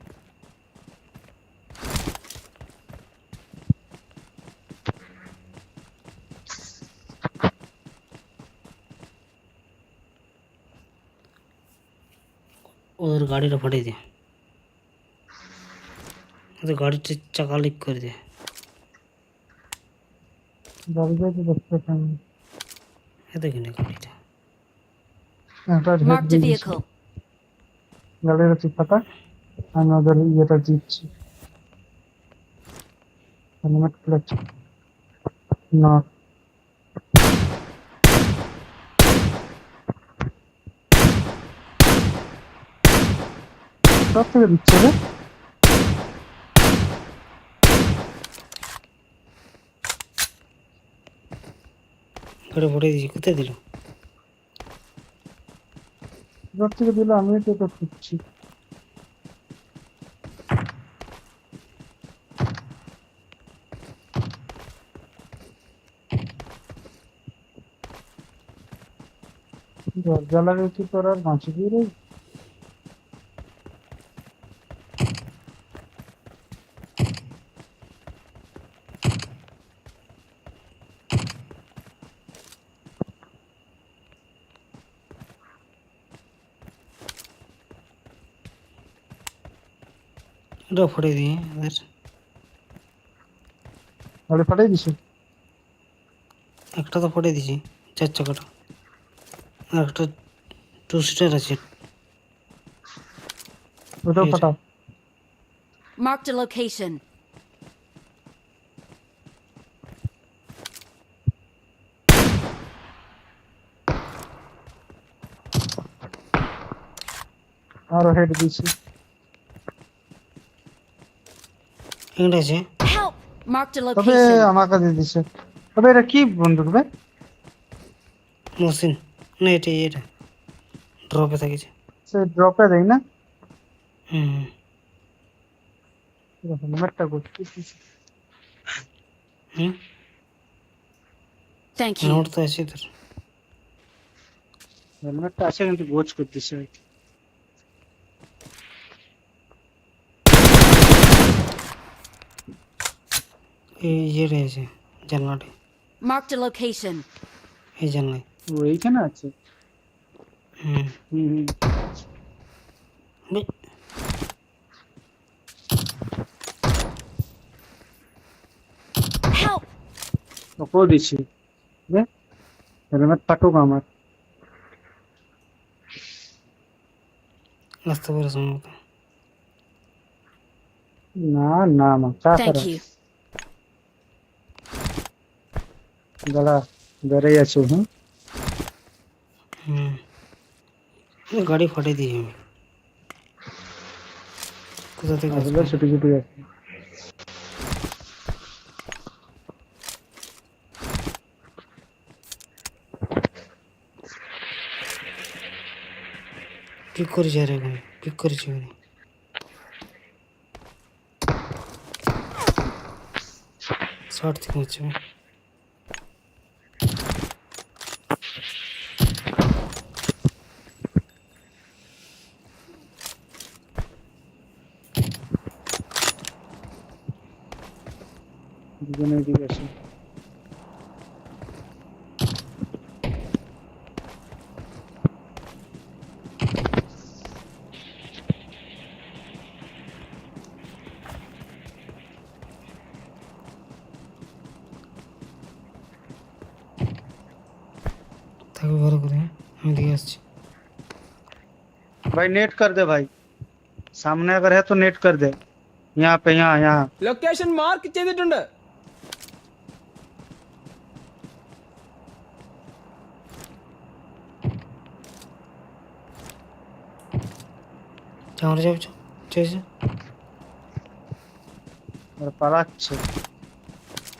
ওদের গাড়িটা ফাটিয়ে দে ওদের গাড়ির চাকা লিক করে দে গাড়িটা তো দেখতে পাচ্ছি না। এত কিনে গাড়িটা একটা হেড Marked a দিয়ে দিছি। vehicle. গাড়ির হচ্ছে ফাটা, আমি ওদের ইয়েটা জিতছি। হেলমেট প্লেট না, সব থেকে দিচ্ছে রে। গাড়ি ফাটিয়ে দিয়েছি কোথায় দিল সব থেকে দিলে আমি তো এটা খুঁজছি। দরজা লাগাইছি তোর আর বাঁচি দিয়ে রে। এটা ফাটিয়ে দিয়ে ওদের গাড়ি ফাটাই দিছে। একটা তো ফাটিয়ে দিয়েছি 4 চাকাটা আর একটা 2 সিটার আছে ওটাও এই ফাটা। Marked a location. আরো হেড দিছি। এখানটা আছে Help! Marked a তবে location. আমার কাছে দিছে। তবে এটা কি বন্দুক বে? মসিন না এটা ড্রপে থাকেছে সে ড্রপে দেয় না? হুম হেলমেটটা করছি। হুম Thank you. আমার তো আছে তোর হেলমেটটা আছে কিন্তু গোছ করতেছে। এই ইয়েটা আছে জানলাটা Marked a location. এই জানলায় ও এইখানে আছে। হুম হুম হুম। বে- Help! ওকেও দিছি। বে হেলমেট ফাটুক আমার। আসতে পারে সম্ভবত না না মা চা Thank করা you. গলা ধরে আছো। হুম হুম গাড়ি ফাটিয়ে দিয়েছি আমি কোথা থেকে আসলে আসবে ছুটি ছুটি আছে। পিক করেছি আর এখন পিক করেছি আমি শর্ট থেকে হচ্ছে আমি দুজনে দিকে আছে। থাকবে ভালো করে হ্যাঁ? আমি দিকে আসছি भाई नेट कर दे भाई, सामने अगर है तो नेट कर दे। यहाँ पे यहाँ ലൊക്കേഷൻ മാർക്ക് ചെയ്തിട്ടുണ്ട് চামড়া যাবে চেয়েছে और পালাচ্ছে।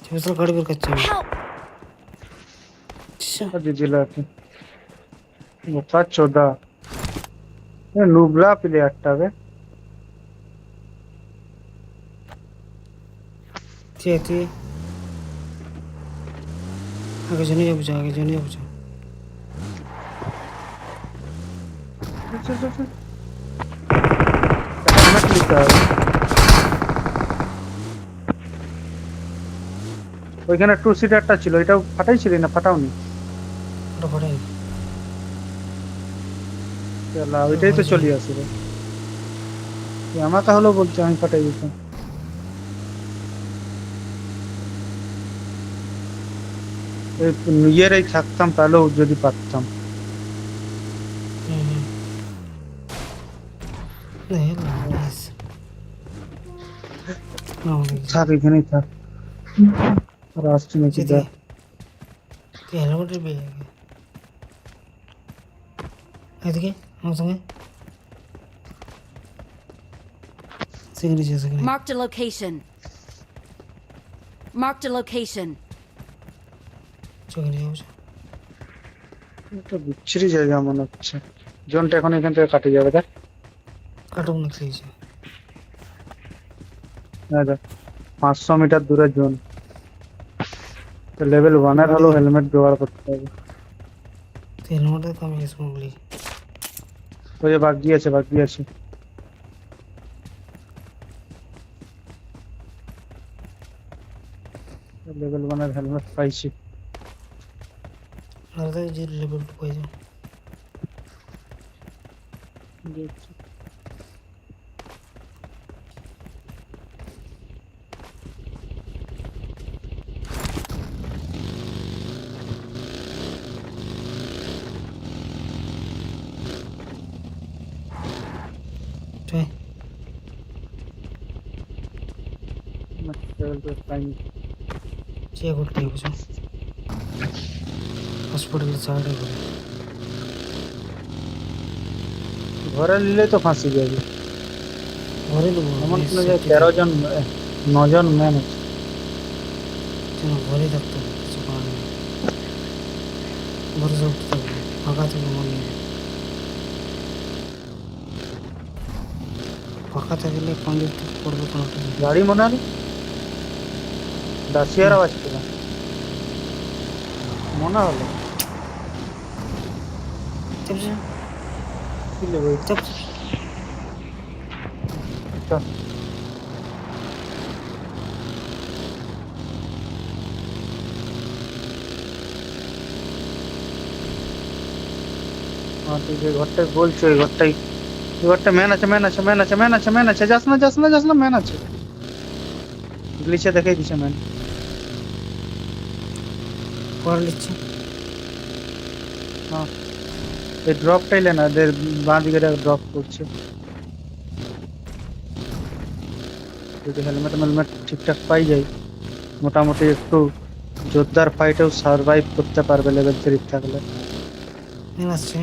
চেয়েছে গাড়ি বের করছে আমি Help! আচ্ছা, দিদিলা বোকা চোদা নুবলা প্লেয়ারটা বে। তুই আগে জেনে যাবো আগে জেনে যাবো হেলমেট নিতে হবে। ওইখানে টু সিটারটা ছিল, এটাও ফাটাইছিলি না? ফাটাওনি? ওটা ফটাই শালা, ওইটাই তো চলে আসবে। আমার তাহলেও বলছে আমি ফাটাই দিতাম। নিজেরাই থাকতাম তাহলেও যদি পারতাম। থাক, এখানেই থাক। আর আসছি নাকি দেখ। হেলমেটের বেগে এদিকে আমার সঙ্গে সেখানে সেখানে Marked a location. Marked a location. চোখে নিয়ে যাবো একটা বিচ্ছিরি জায়গা মনে হচ্ছে। জোনটা এখন এখান থেকে কাটে যাবে দেখ। কাটুক না খেয়েছে হ্যাঁ দেখ, 500 মিটার দূরে জোন। লেভেল 1 এর হলো হেলমেট জোগাড় করতে হবে। হেলমেটে তো আমি স্মগলি ওই যে বাগি আছে, বাগি আছে। লেভেল 1 এর হেলমেট পাইছি। আর যে লেভেল 2 পাই যাও চল লেভেল 2 পাইনি। চেয়ে করতে হবে হসপিটালের সাইডে করে ঘরে নিলে তো ফাঁসি যাবে। ঘরে দেবো এমন কোনো যে 13 জন 9 জন ম্যান আছে। ঘরে থাকতে হবে কিছু করার নেই ঘরে সব উঠতে হবে ফাঁকা থেকে মনে ফাঁকা থাকলে পাঞ্জাব থেকে পড়বে কোনো গাড়ি মনে হলো দাসিয়ার আওয়াজ ছিল মনে হলো। কি লেবো চাপ চল। তুই যে ঘরটায় বলছো ওই ঘরটাই, ওই ঘরটা ম্যান আছে, ম্যান আছে, ম্যান আছে, ম্যান আছে, ম্যান আছে। যাস না, যাস না, যাস না, ম্যান আছে। গ্লিচে দেখাই দিছে ম্যান। পড়া নিচ্ছে হ্যাঁ, এই ড্রপটাই লে না, এদের বাঁ দিকে ড্রপ করছে। যদি হেলমেট মেলমেট ঠিকঠাক পাই যাই, মোটামুটি একটু জোরদার ফাইটেও সার্ভাইভ করতে পারবে লেভেল 3 থাকলে। আসছে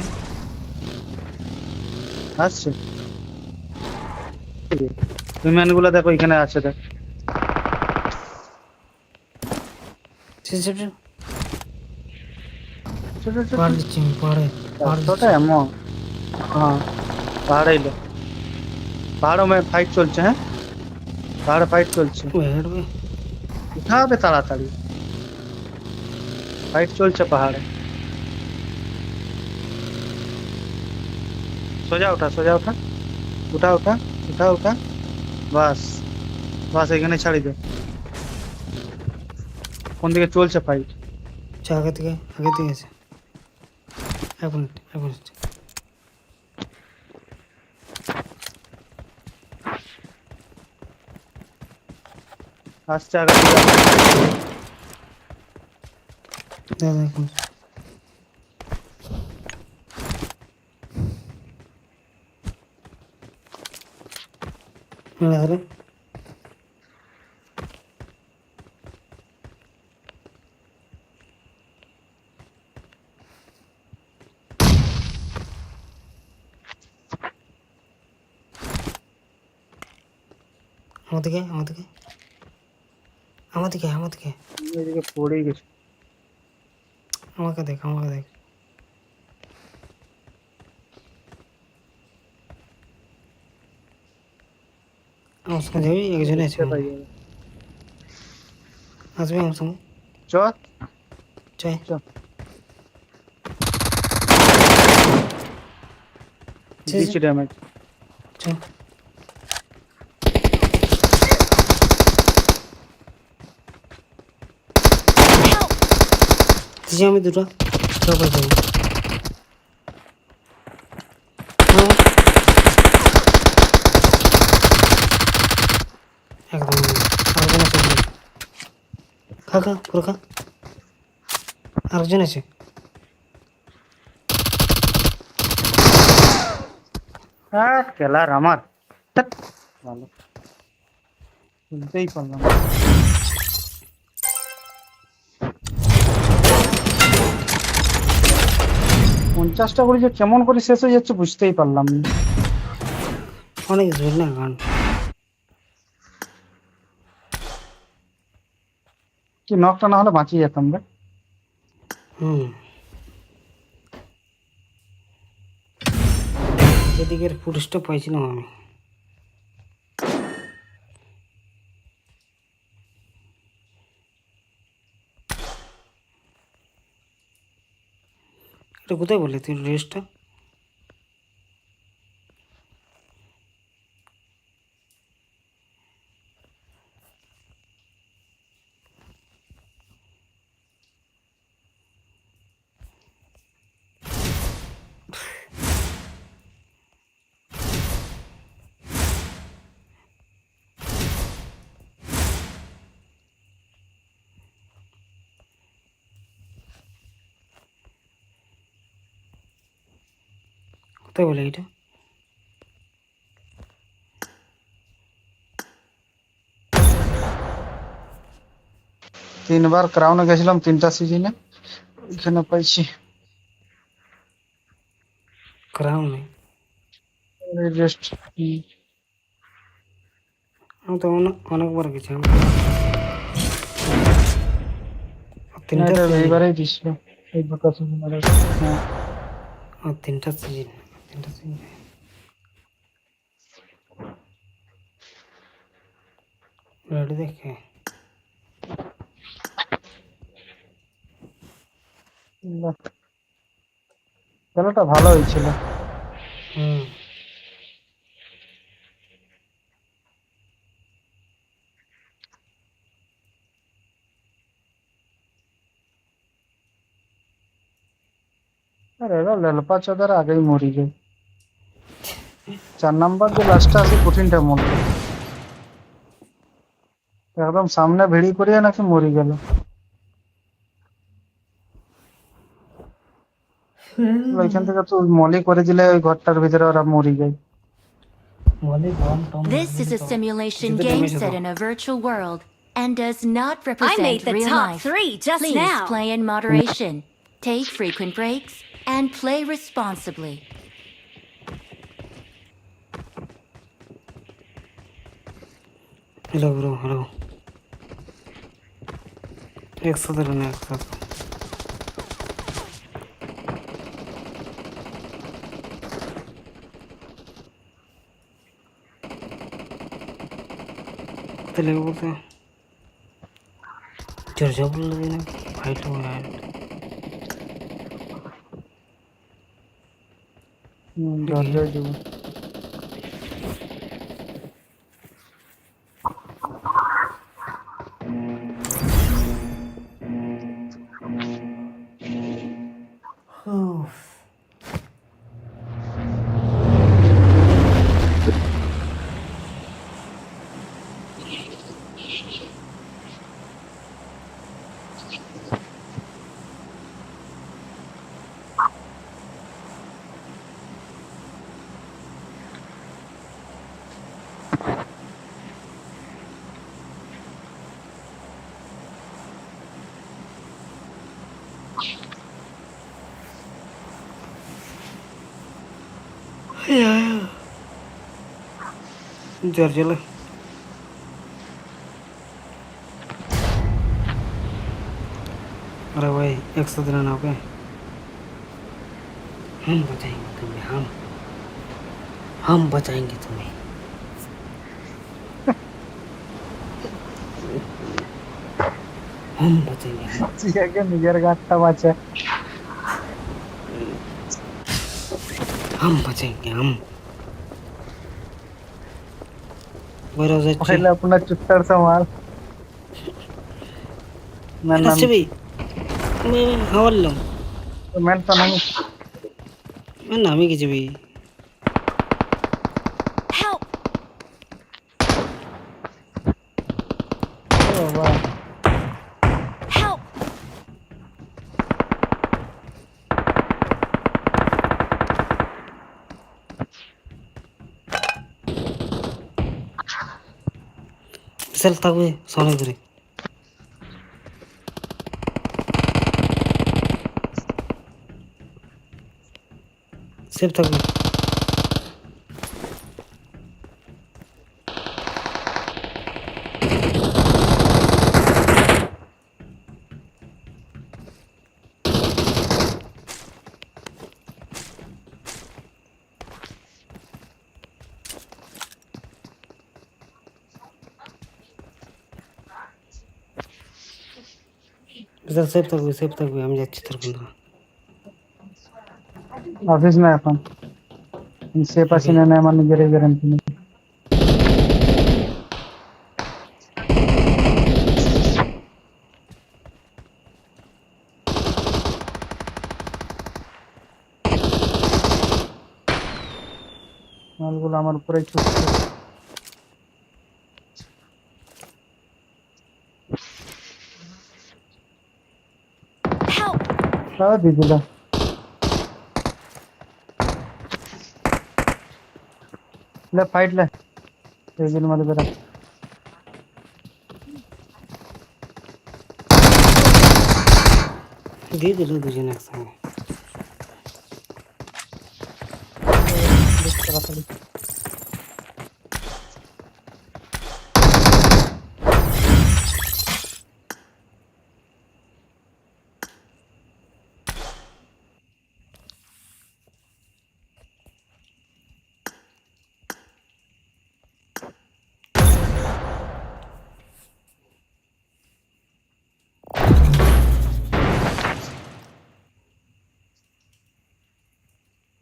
আসছে তুই ম্যানগুলো দেখো এখানে আছে দেখ। ছোট ছোট পড়া নিচ্ছি আমি পড়ে রাস্তাটা এমন। হ্যাঁ, পাহাড়ে এলো। পাহাড়ও ফাইট চলছে। হ্যাঁ, পাহাড়ে ফাইট চলছে। হেঁটবে উঠাবে তাড়াতাড়ি, ফাইট চলছে পাহাড়ে। সোজা ওঠা, সোজা ওঠা, উঠা উঠা উঠা উঠা। বাস বাস, এখানে ছাড়ি দে। কোন দিকে চলছে ফাইট? আগে থেকে আছে 1 মিনিট 1 মিনিট আসছে আগে থেকে। দাদা এখন ধরে আমাদেরকে আমাদেরকে আমাদেরকে আমাদেরকে এদিকে পড়েই গেছে। আমাকে দেখ আমাকে দেখ আমার সঙ্গে যাবি একজনে আছে দেখতে পাই যাবে। আসবে আমার সঙ্গে চ চাই চ দিচ্ছি ড্যামেজ। চল দিছি আমি দুটো সবাই যাবো একদম আরেকজন আছে খা খা পুরো খা আরেকজন আছে হ্যাঁ খেলার আমার ধ্যাৎ, ভালো শুনতেই পারলাম না। 50টা করে যে কেমন করে শেষ হয়ে যাচ্ছে বুঝতেই পারলাম না। অনেক জোর না গান কি নকটা না হলে বাঁচিয়ে যেতাম রে। যেদিকের ফুটেজটা পাইছিলাম আমি এটা কোথায় বললি তুই রেসটা কোথায় বলে এটা 3বার ক্রাউনে গেছিলাম 3টা সিজনে, এখানে পাইছি ক্রাউন জাস্ট। আমি তো অনেকবার গেছি আমি তিনটা এইবারেই দিছিল এই দুটো সিজনে। তিনটা সিজন তিনটা সিজন রেডি দেখে খেলাটা ভালো হয়েছিল। আর এরা লেলপা চোদার আগেই মরি যায়। 4 নাম্বার যে লাস্টটা আছে কঠিনটা মরল, একদম সামনে ভিড়ি করিয়া নাকি মরি গেল। ওইখান থেকে তো মলি করে দিলে ওই ঘরটার ভিতরে ওরা মরি যায়। This is a simulation Did the game damage set at in a virtual world and does not I represent made the real top life. 3 just Please now. play in moderation, take frequent breaks, and play responsibly. Hello bro hello 100 run 100 चले बोलते हैं चर्चा बोल रहे हैं fight हो रहा है জর্জয় দিব। चर्चा अरे भाई 100 रन हो गए हम बचाएंगे तुम्हें हम बचाएंगे तुम्हें हम बचेंगे ঠিক আছে নিজের গাড়টা বাঁচে हम बचेंगे हम বেরো যাচ্ছে पहले अपना चुट्टर संभाल मैं এটা नाम ছবি मैं হাওয়ালাম मैं तो नाम নামে কি যাবি Help! ओ वाह Help! সেল থাকবে সামনে করে সেভ থাকবে সেভ থাকবে আমি যাচ্ছি তোর বন্ধু ऑफिस में अपन से पसीने ने मन गिरे गारंटी नहीं मालगुलो আমার উপরে ছুটছে Help! দাও দিদিলা ले फाइट ले तेजिल मत बेटा দিয়ে দিল দুজন একসঙ্গে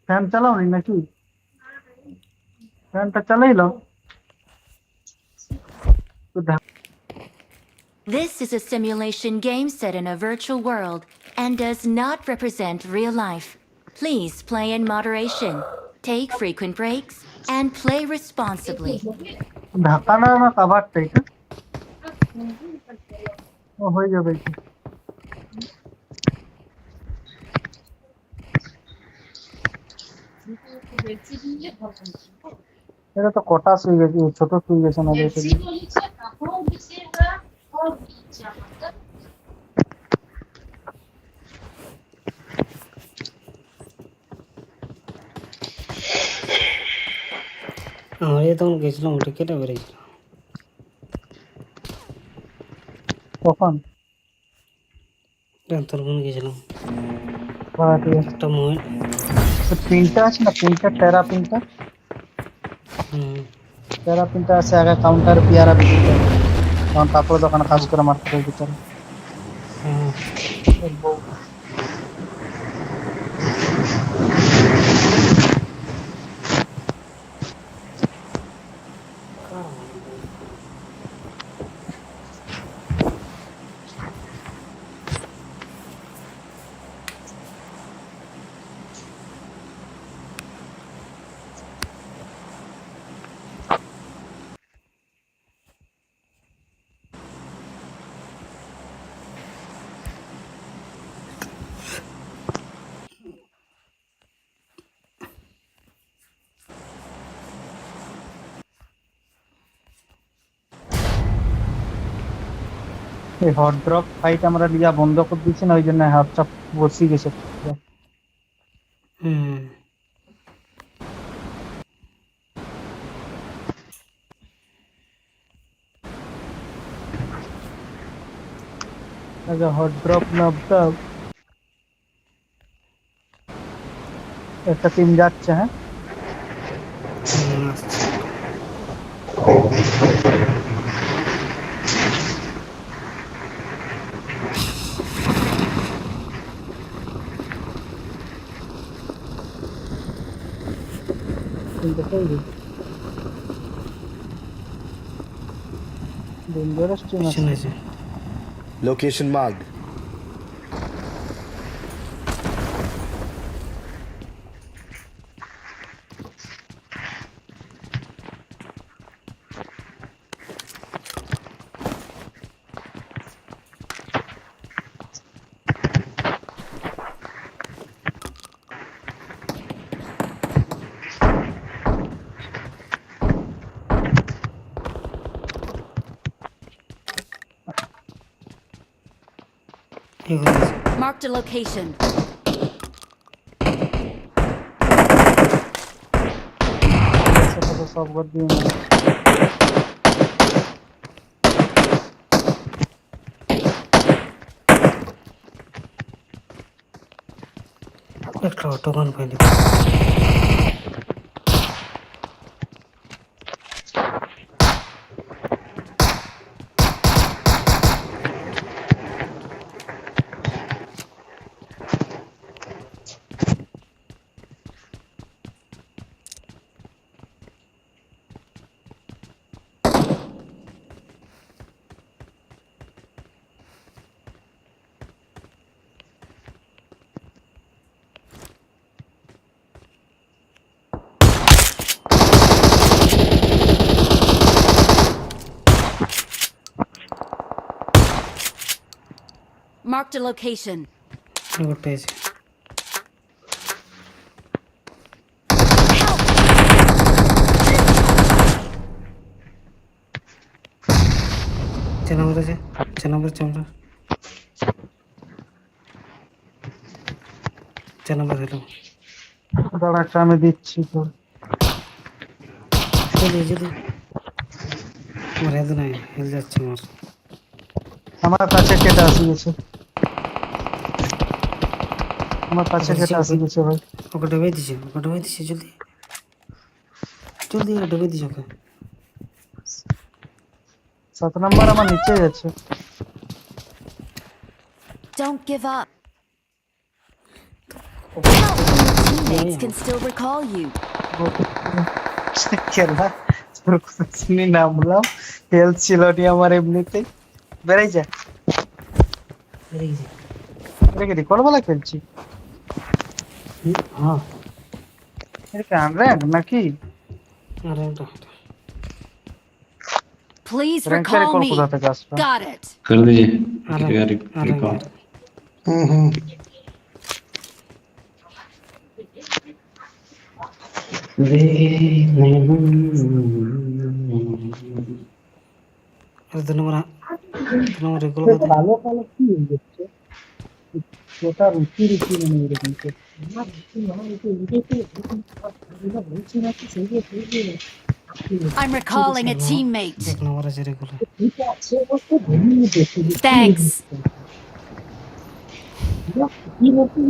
फैन चलाओ नहीं ना की फैन तो चला ही लो तो This is a simulation game set in a virtual world and does not represent real life. Please play in moderation, take frequent breaks, and play responsibly. Dhaka না না কভারটা এটা ও হয়ে যাবে এটা তো কটা শুয়ে গেছে ছোট শুয়ে গেছে না দেখে আমার তখন গেছিলাম ওটা কেটে বেরিয়েছিল কখন তোর বোন গেছিলাম বাড়ি একটা মোবাইল তো পিনটা আছে না পিনটা টেরা পিনটা আছে আগে কাউন্টার পিয়ারা বিক্রি করে কারণ কাপড় দোকানে কাজ করে মার্কেটের ভিতরে ওর বউ এই হট ড্রপ ফাইট আমরা লিয়া বন্ধ করে দিয়েছি না ওই জন্য হাতটা বসি গেছে আচ্ছা হট ড্রপ নামটা একটা টিম যাচ্ছে হ্যাঁ কিন্তু কই রে ডেঞ্জারাস টিম আছে পিছনে আছে Location marked. এই ঘরে আছে Marked a location. সেটা তো সব করে দিয়ে না একটা অটোগান পাইলি Marked a location. এবার পেয়েছি চার নম্বর আছে চার নম্বর চার নম্বর হলো দাঁড়া একটা আমি দিচ্ছি তো যদি যদি আমার হেলথ নাই হেলথ যাচ্ছে আমার কাছে কেটে আসি গেছে আমার কাছে কেটে আসি গেছে ভাই ওকে ডুবে দিছে জলদি জলদি ডুবে দিছে ওকে 7 নাম্বার আমার নিচে আছে Don't give up. Help! Teammates can still recall you. খেলা তোর কথা শুনি নামলাম হেলথ ছিল নি আমার এমনিতেই বেড়াই যা রেখে দি কলবেলা খেলছি হ্যাঁ এটা আনর্যাঙ্ক নাকি আরে এটা Please rank recall record me. কোথা থেকে আসবে Got it. कर दीजिए আরে रिकॉर्ड আরে দু নম্বর রেগুলো সে কালো কালো কি হচ্ছে ওটা রুচি রুচি মানে এরকম আমার রুচি মানে এটা বলছি না কি সেই যে I'm recalling a teammate. এক নম্বর আছে রেগুলো এটা আছে বলতে ঘুমিয়ে দেখি Thanks. কি বলছি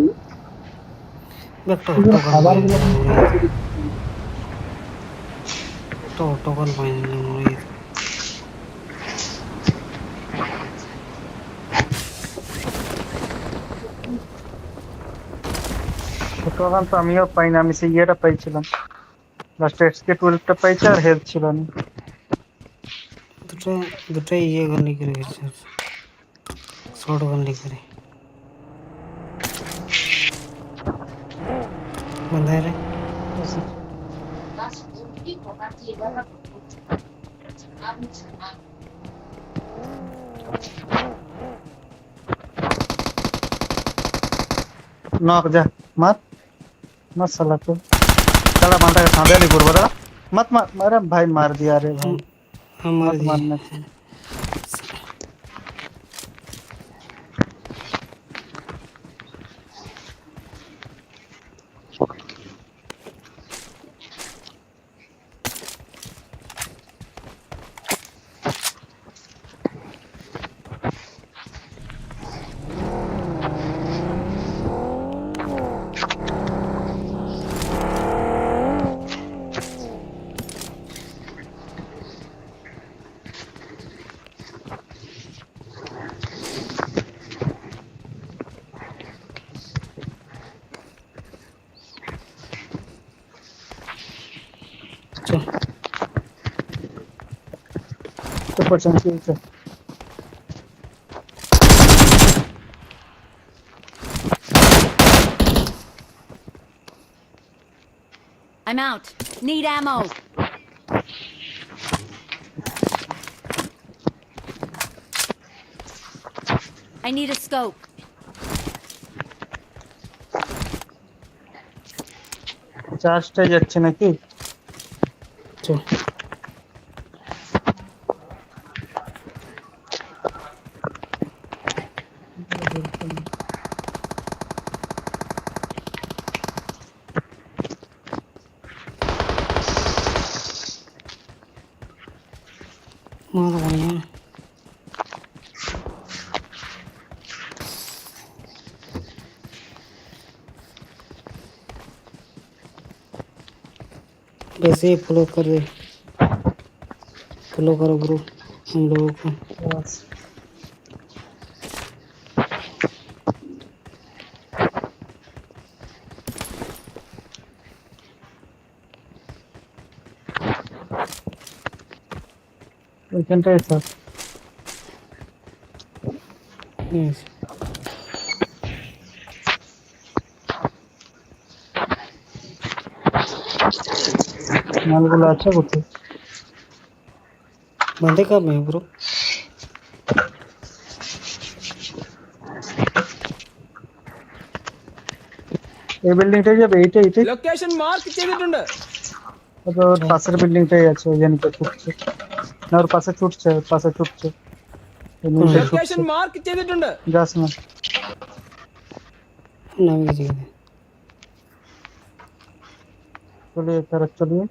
একটা খাবার অটোগান পাইনি মরে ছোটখান তো আমিও পাই না আমি সেই ইয়েটা পাইছিলাম লাস্ট এক্সকে 12টা পাইছি আর হেলথ ছিল না দুটাই ইয়ে গান্ডি করে গেছে শর্ট গান্ডি করে বন্ধ রে नॉक जा मत मत साला को चला मारता है सादे नहीं गुरबरा मत मार अरे भाई मार दिया रे भाई আমার मत मारना चाहिए করছে কি হচ্ছে I'm out. Need ammo. I need a scope. চার্জটা যাচ্ছে নাকি চল मार बढ़िया वैसे ही फॉलो कर दे फॉलो करो ब्रो हम लोगों को ওইখানটায় স্যার Yes. মালগুলো আছে কোথায় बंदे कब हैं ब्रो এই বিল্ডিংটাই যাবে এইটাই ലൊക്കേഷൻ മാർക്ക് ചെയ്തിട്ടുണ്ട് তবে ওর পাশের বিল্ডিংটাই আছে ওই জন্য ছুটছে না ওর পাশে ছুটছে এই নিচে ছুটছে ലൊക്കേഷൻ മാർക്ക് ചെയ്തിട്ടുണ്ട് যাস না नाम की जगह চলিয়ে ফেরত চলিয়ে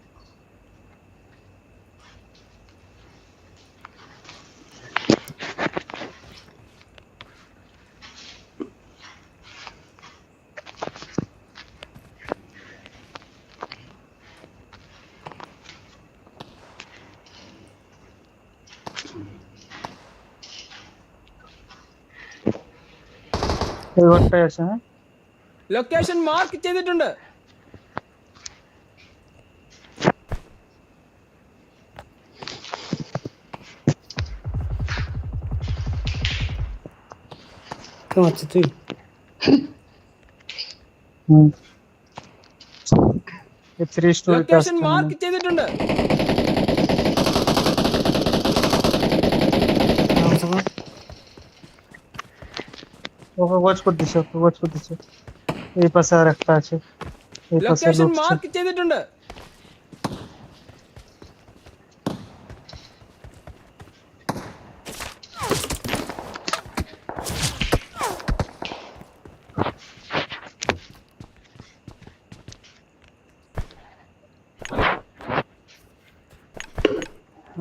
এই ঘরটাই আছে হ্যাঁ ലൊക്കേഷൻ മാർക്ക് ചെയ്തിട്ടുണ്ട് क्यों अच्छा तू এই 3 স্টোরি ലൊക്കേഷൻ മാർക്ക് ചെയ്തിട്ടുണ്ട് नाम सका ওকে ওয়াচ করতেছে এই পাশে আর একটা আছে এই পাশে ലൊക്കേഷൻ লুটছে മാർക്ക് ചെയ്തിട്ടുണ്ട്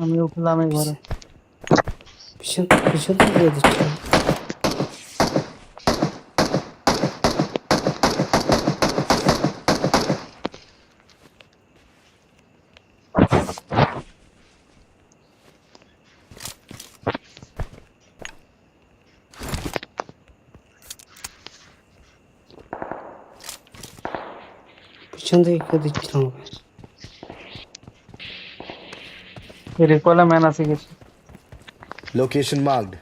আমি উঠলাম এই ঘরে पीछे तो दे दिया पीछे तो एक दिख रहा हूँ এই রিকলা ম্যান আসে গেছে Location marked.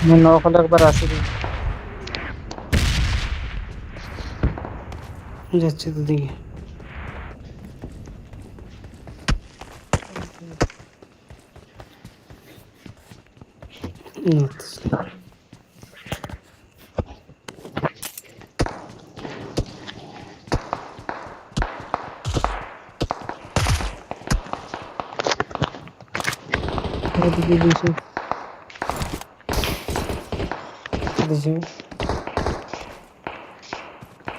मैं नौकल একবার আসি যাচ্ছে তো দেখি এদিকে বেশি দেখি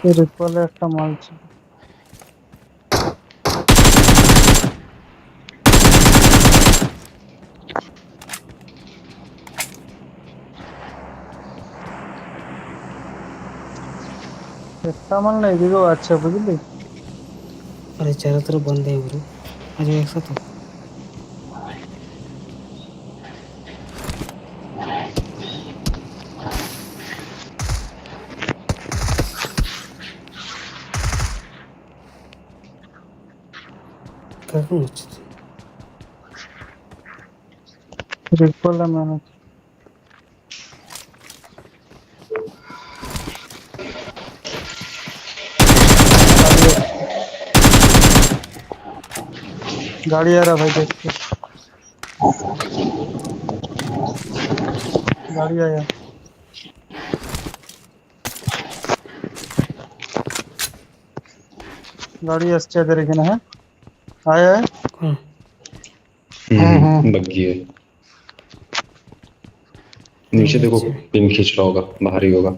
এই রিকলে একটা মাল ছিল একটা মাল না এদিকেও আছে বুঝলি। अरे चारों तरफ बंद है ब्रो। आज एक साथ हो। क्या करूँ अच्छा तो? রিকল মানে गाड़ी आ रहा भाई देख के। गाड़ी आया। गाड़ी আসছে এদের এখানে হ্যাঁ आया है। कौन? बग्गी है नीचे देखो पिन खींच रहा होगा बाहर ही होगा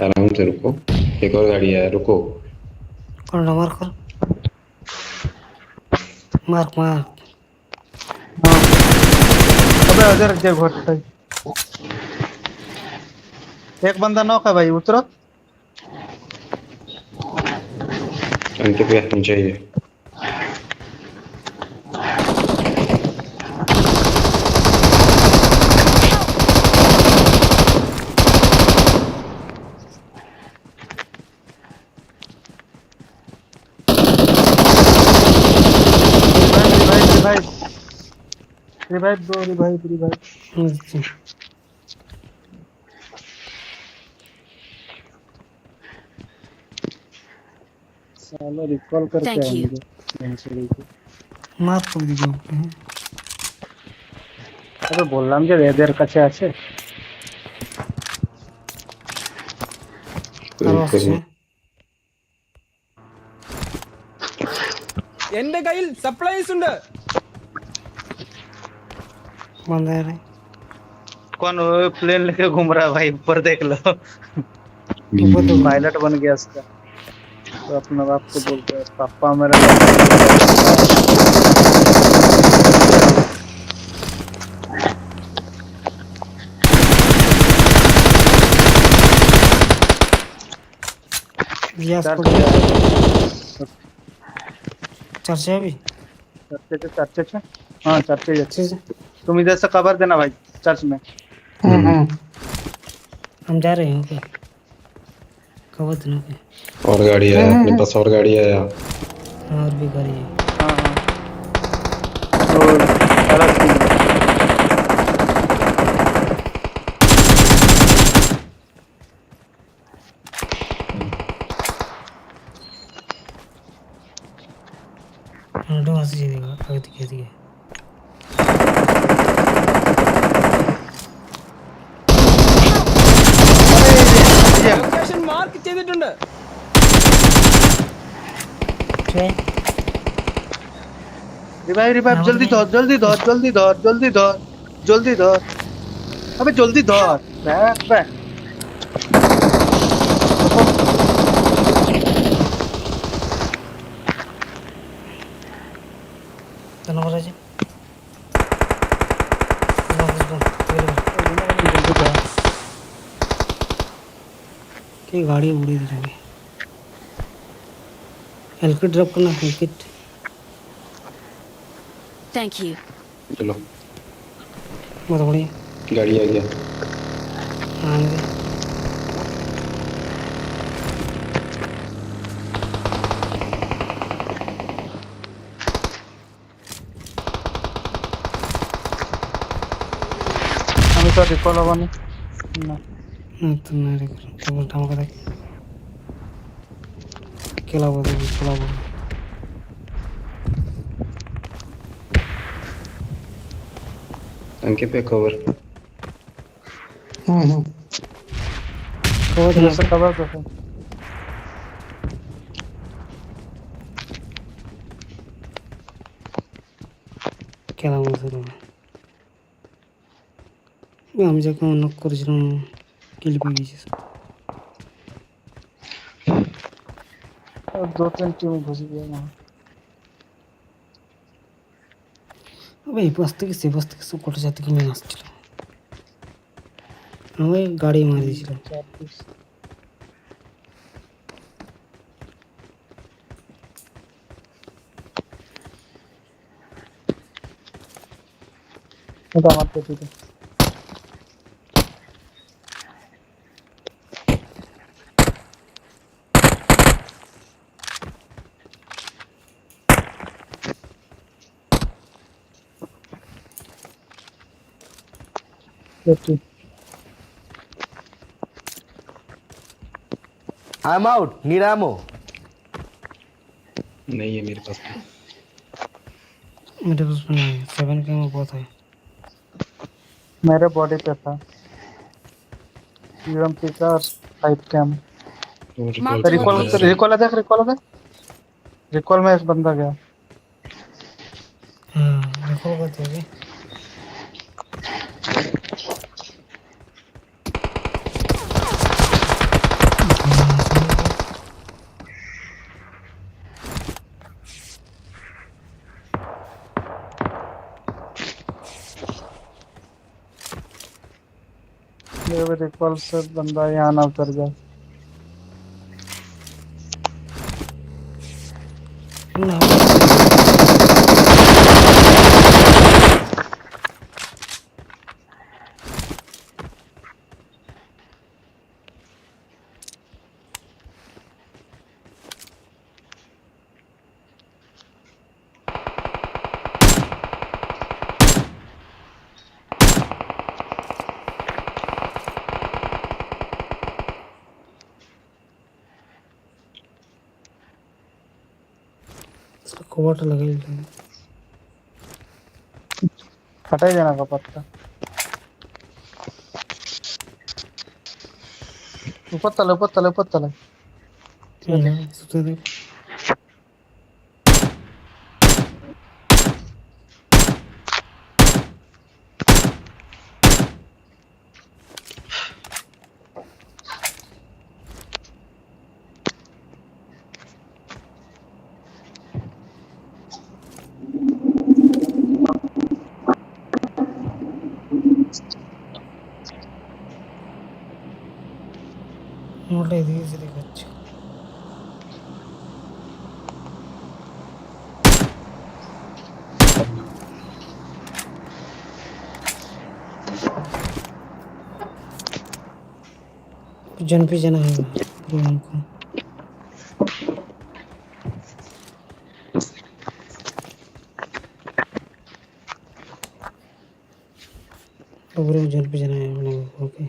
आराम से रुको एक और गाड़ी है रुको कौन ना मार कर? मार मार। हाँ अबे इधर देख भाई एक बंदा नॉक है भाई उतरो। अंकित भैया नीचे ही है रिवाइव दो रिवाइव। अच्छा। साला रिकॉल करके Thank you. आएंगे यहीं से लेके। मार कर दीजिए। अबे বললাম যে এদের কাছে আছে। आराम से। എന്റെ കയ്യിൽ സപ്ലൈസ് ഉണ്ട്. बंद है रे। कौन वो प्लेन लेके घूम रहा है भाई ऊपर देख लो। ऊपर तो पायलट बन गया उसका तो अपना बाप को बोलते हैं पापा मेरा यस चर्च पकड़। है। चर्चा भी। चर्चे से हाँ चर्चे अच्छे से। तुम इधर से कवर देना भाई चर्च में। हम जा रहे हैं ओके। कवर देना पे। और गाड़ी है अपने पास और गाड़ी है यार और भी गाड़ी है। हाँ हाँ तो अलग चीज़ है। अंडो हंस जी देगा आगे दिखा दिया। ലൊക്കേഷൻ മാർക്ക് ചെയ്തിട്ടുണ്ട്. क्या? रिवाइव जल्दी धर अबे जल्दी धर बे तो नंबर है जी। की गाड़ी उड़ी दे रही है। हेलकिट ड्रॉप करना हेलकिट। Thank you. चलो बहुत बढ़िया। गाड़ी आ गया आएंगे। আমি তো রিকল হবনি না तो नहीं रे केवल टाइम का देख। केला बोल दे केला बोल। अंकित पे कवर कवर देना से कवर दो केला बोल दे। আমি যখন নক করেছিলাম কিল পেয়ে গেছিস। और 2-3 टीम घुस गया वहाँ। এই পাশ থেকে সে পাশ থেকে সব কটা জাতি কমে আসছিল। আমি গাড়ি মারি দিয়েছিলাম। 4 piece। এটা আমার পেটিতে। পেটি। I'm out. Need ammo. नहीं है मेरे पास तो। मेरे पास भी नहीं है, 7 का में बहुत है। मेरे बॉडी पे था यूएमपी का और 5 कैम। तो Marked a recall location. Recall देख। रिकॉल में एक बंदा गया। हाँ देखो करते हैं मेरे रिकॉल से बंदा यहाँ ना उतर गया। ना इसका कवर लगा ही है। हटाई देना का पत्ता। ऊपर तले। सुते देख মোটা এদিকে এসে দেখাচ্ছে जन पे जाना है पूरा हमको पूरा जन पे जाना है अपने को ओके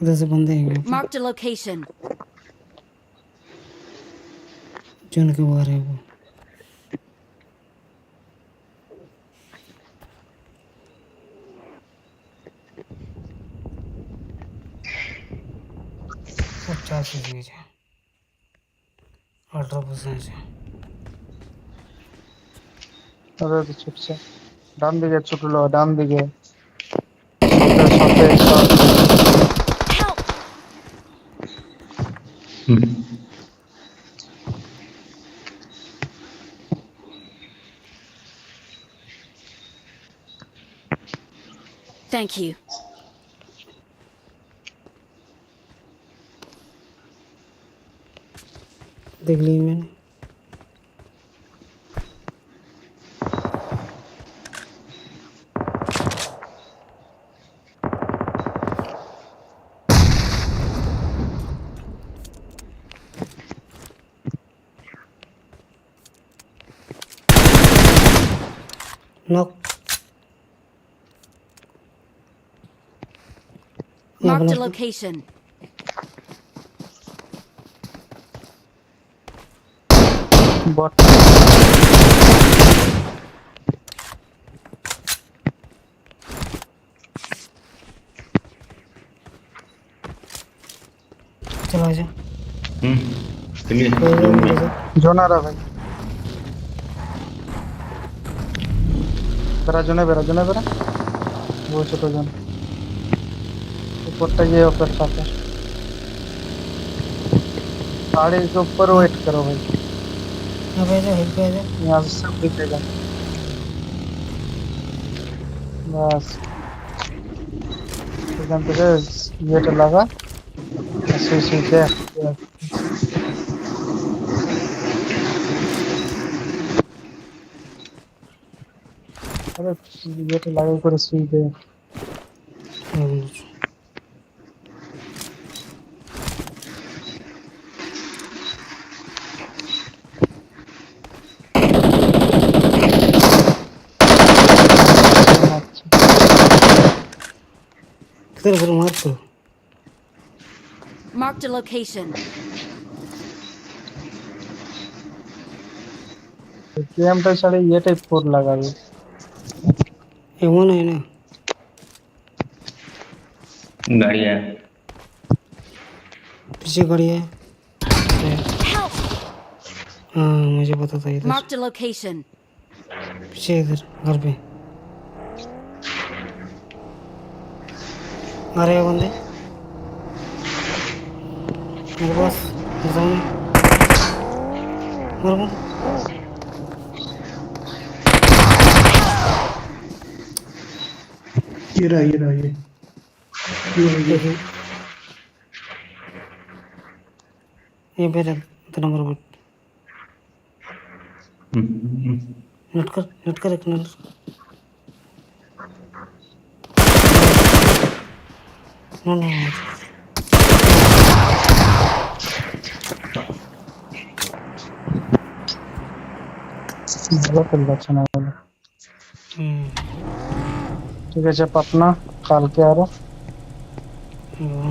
इधर से बंदे हैं Marked a location. जन के बाहर है वो पचास से 18% अरे तो छुटছে ডান দিকে ছুটলো ডান দিকে ওটার সাথে একটা Help! Thank you. देख ली मैंने knock Marked a location. Bot चला जा जोन आ रहा भाई बेरा वो छोटो जोन ऊपर ये ऊपर साथ गाड़ी के ऊपर वेट करो भाई यहाँ पे जा हेल्प पे जा यहाँ से सब दिखेगा बस एखान থেকে ইয়েটা লাগা সুইতে আরে ইয়েটা লাগাই করে সুইতে किधर फिर मार तो Marked a location. গেমটা ছাড়ে ইয়েটাই ফোর লাগাবে ये वो नहीं ना गाड़ी है पीछे गाड़ी है Help! हाँ मुझे पता था इधर Marked a location. पीछे इधर घर पे आ रहे हैं बंदे मेरे पास मेरे सामने मार मार ये देखिए ये मेरा तो नंबर बोल नोट कर एक नंबर नो नो ভালো খেল যাচ্ছে না ঠিক আছে পাপনা কালকে আরো हम्म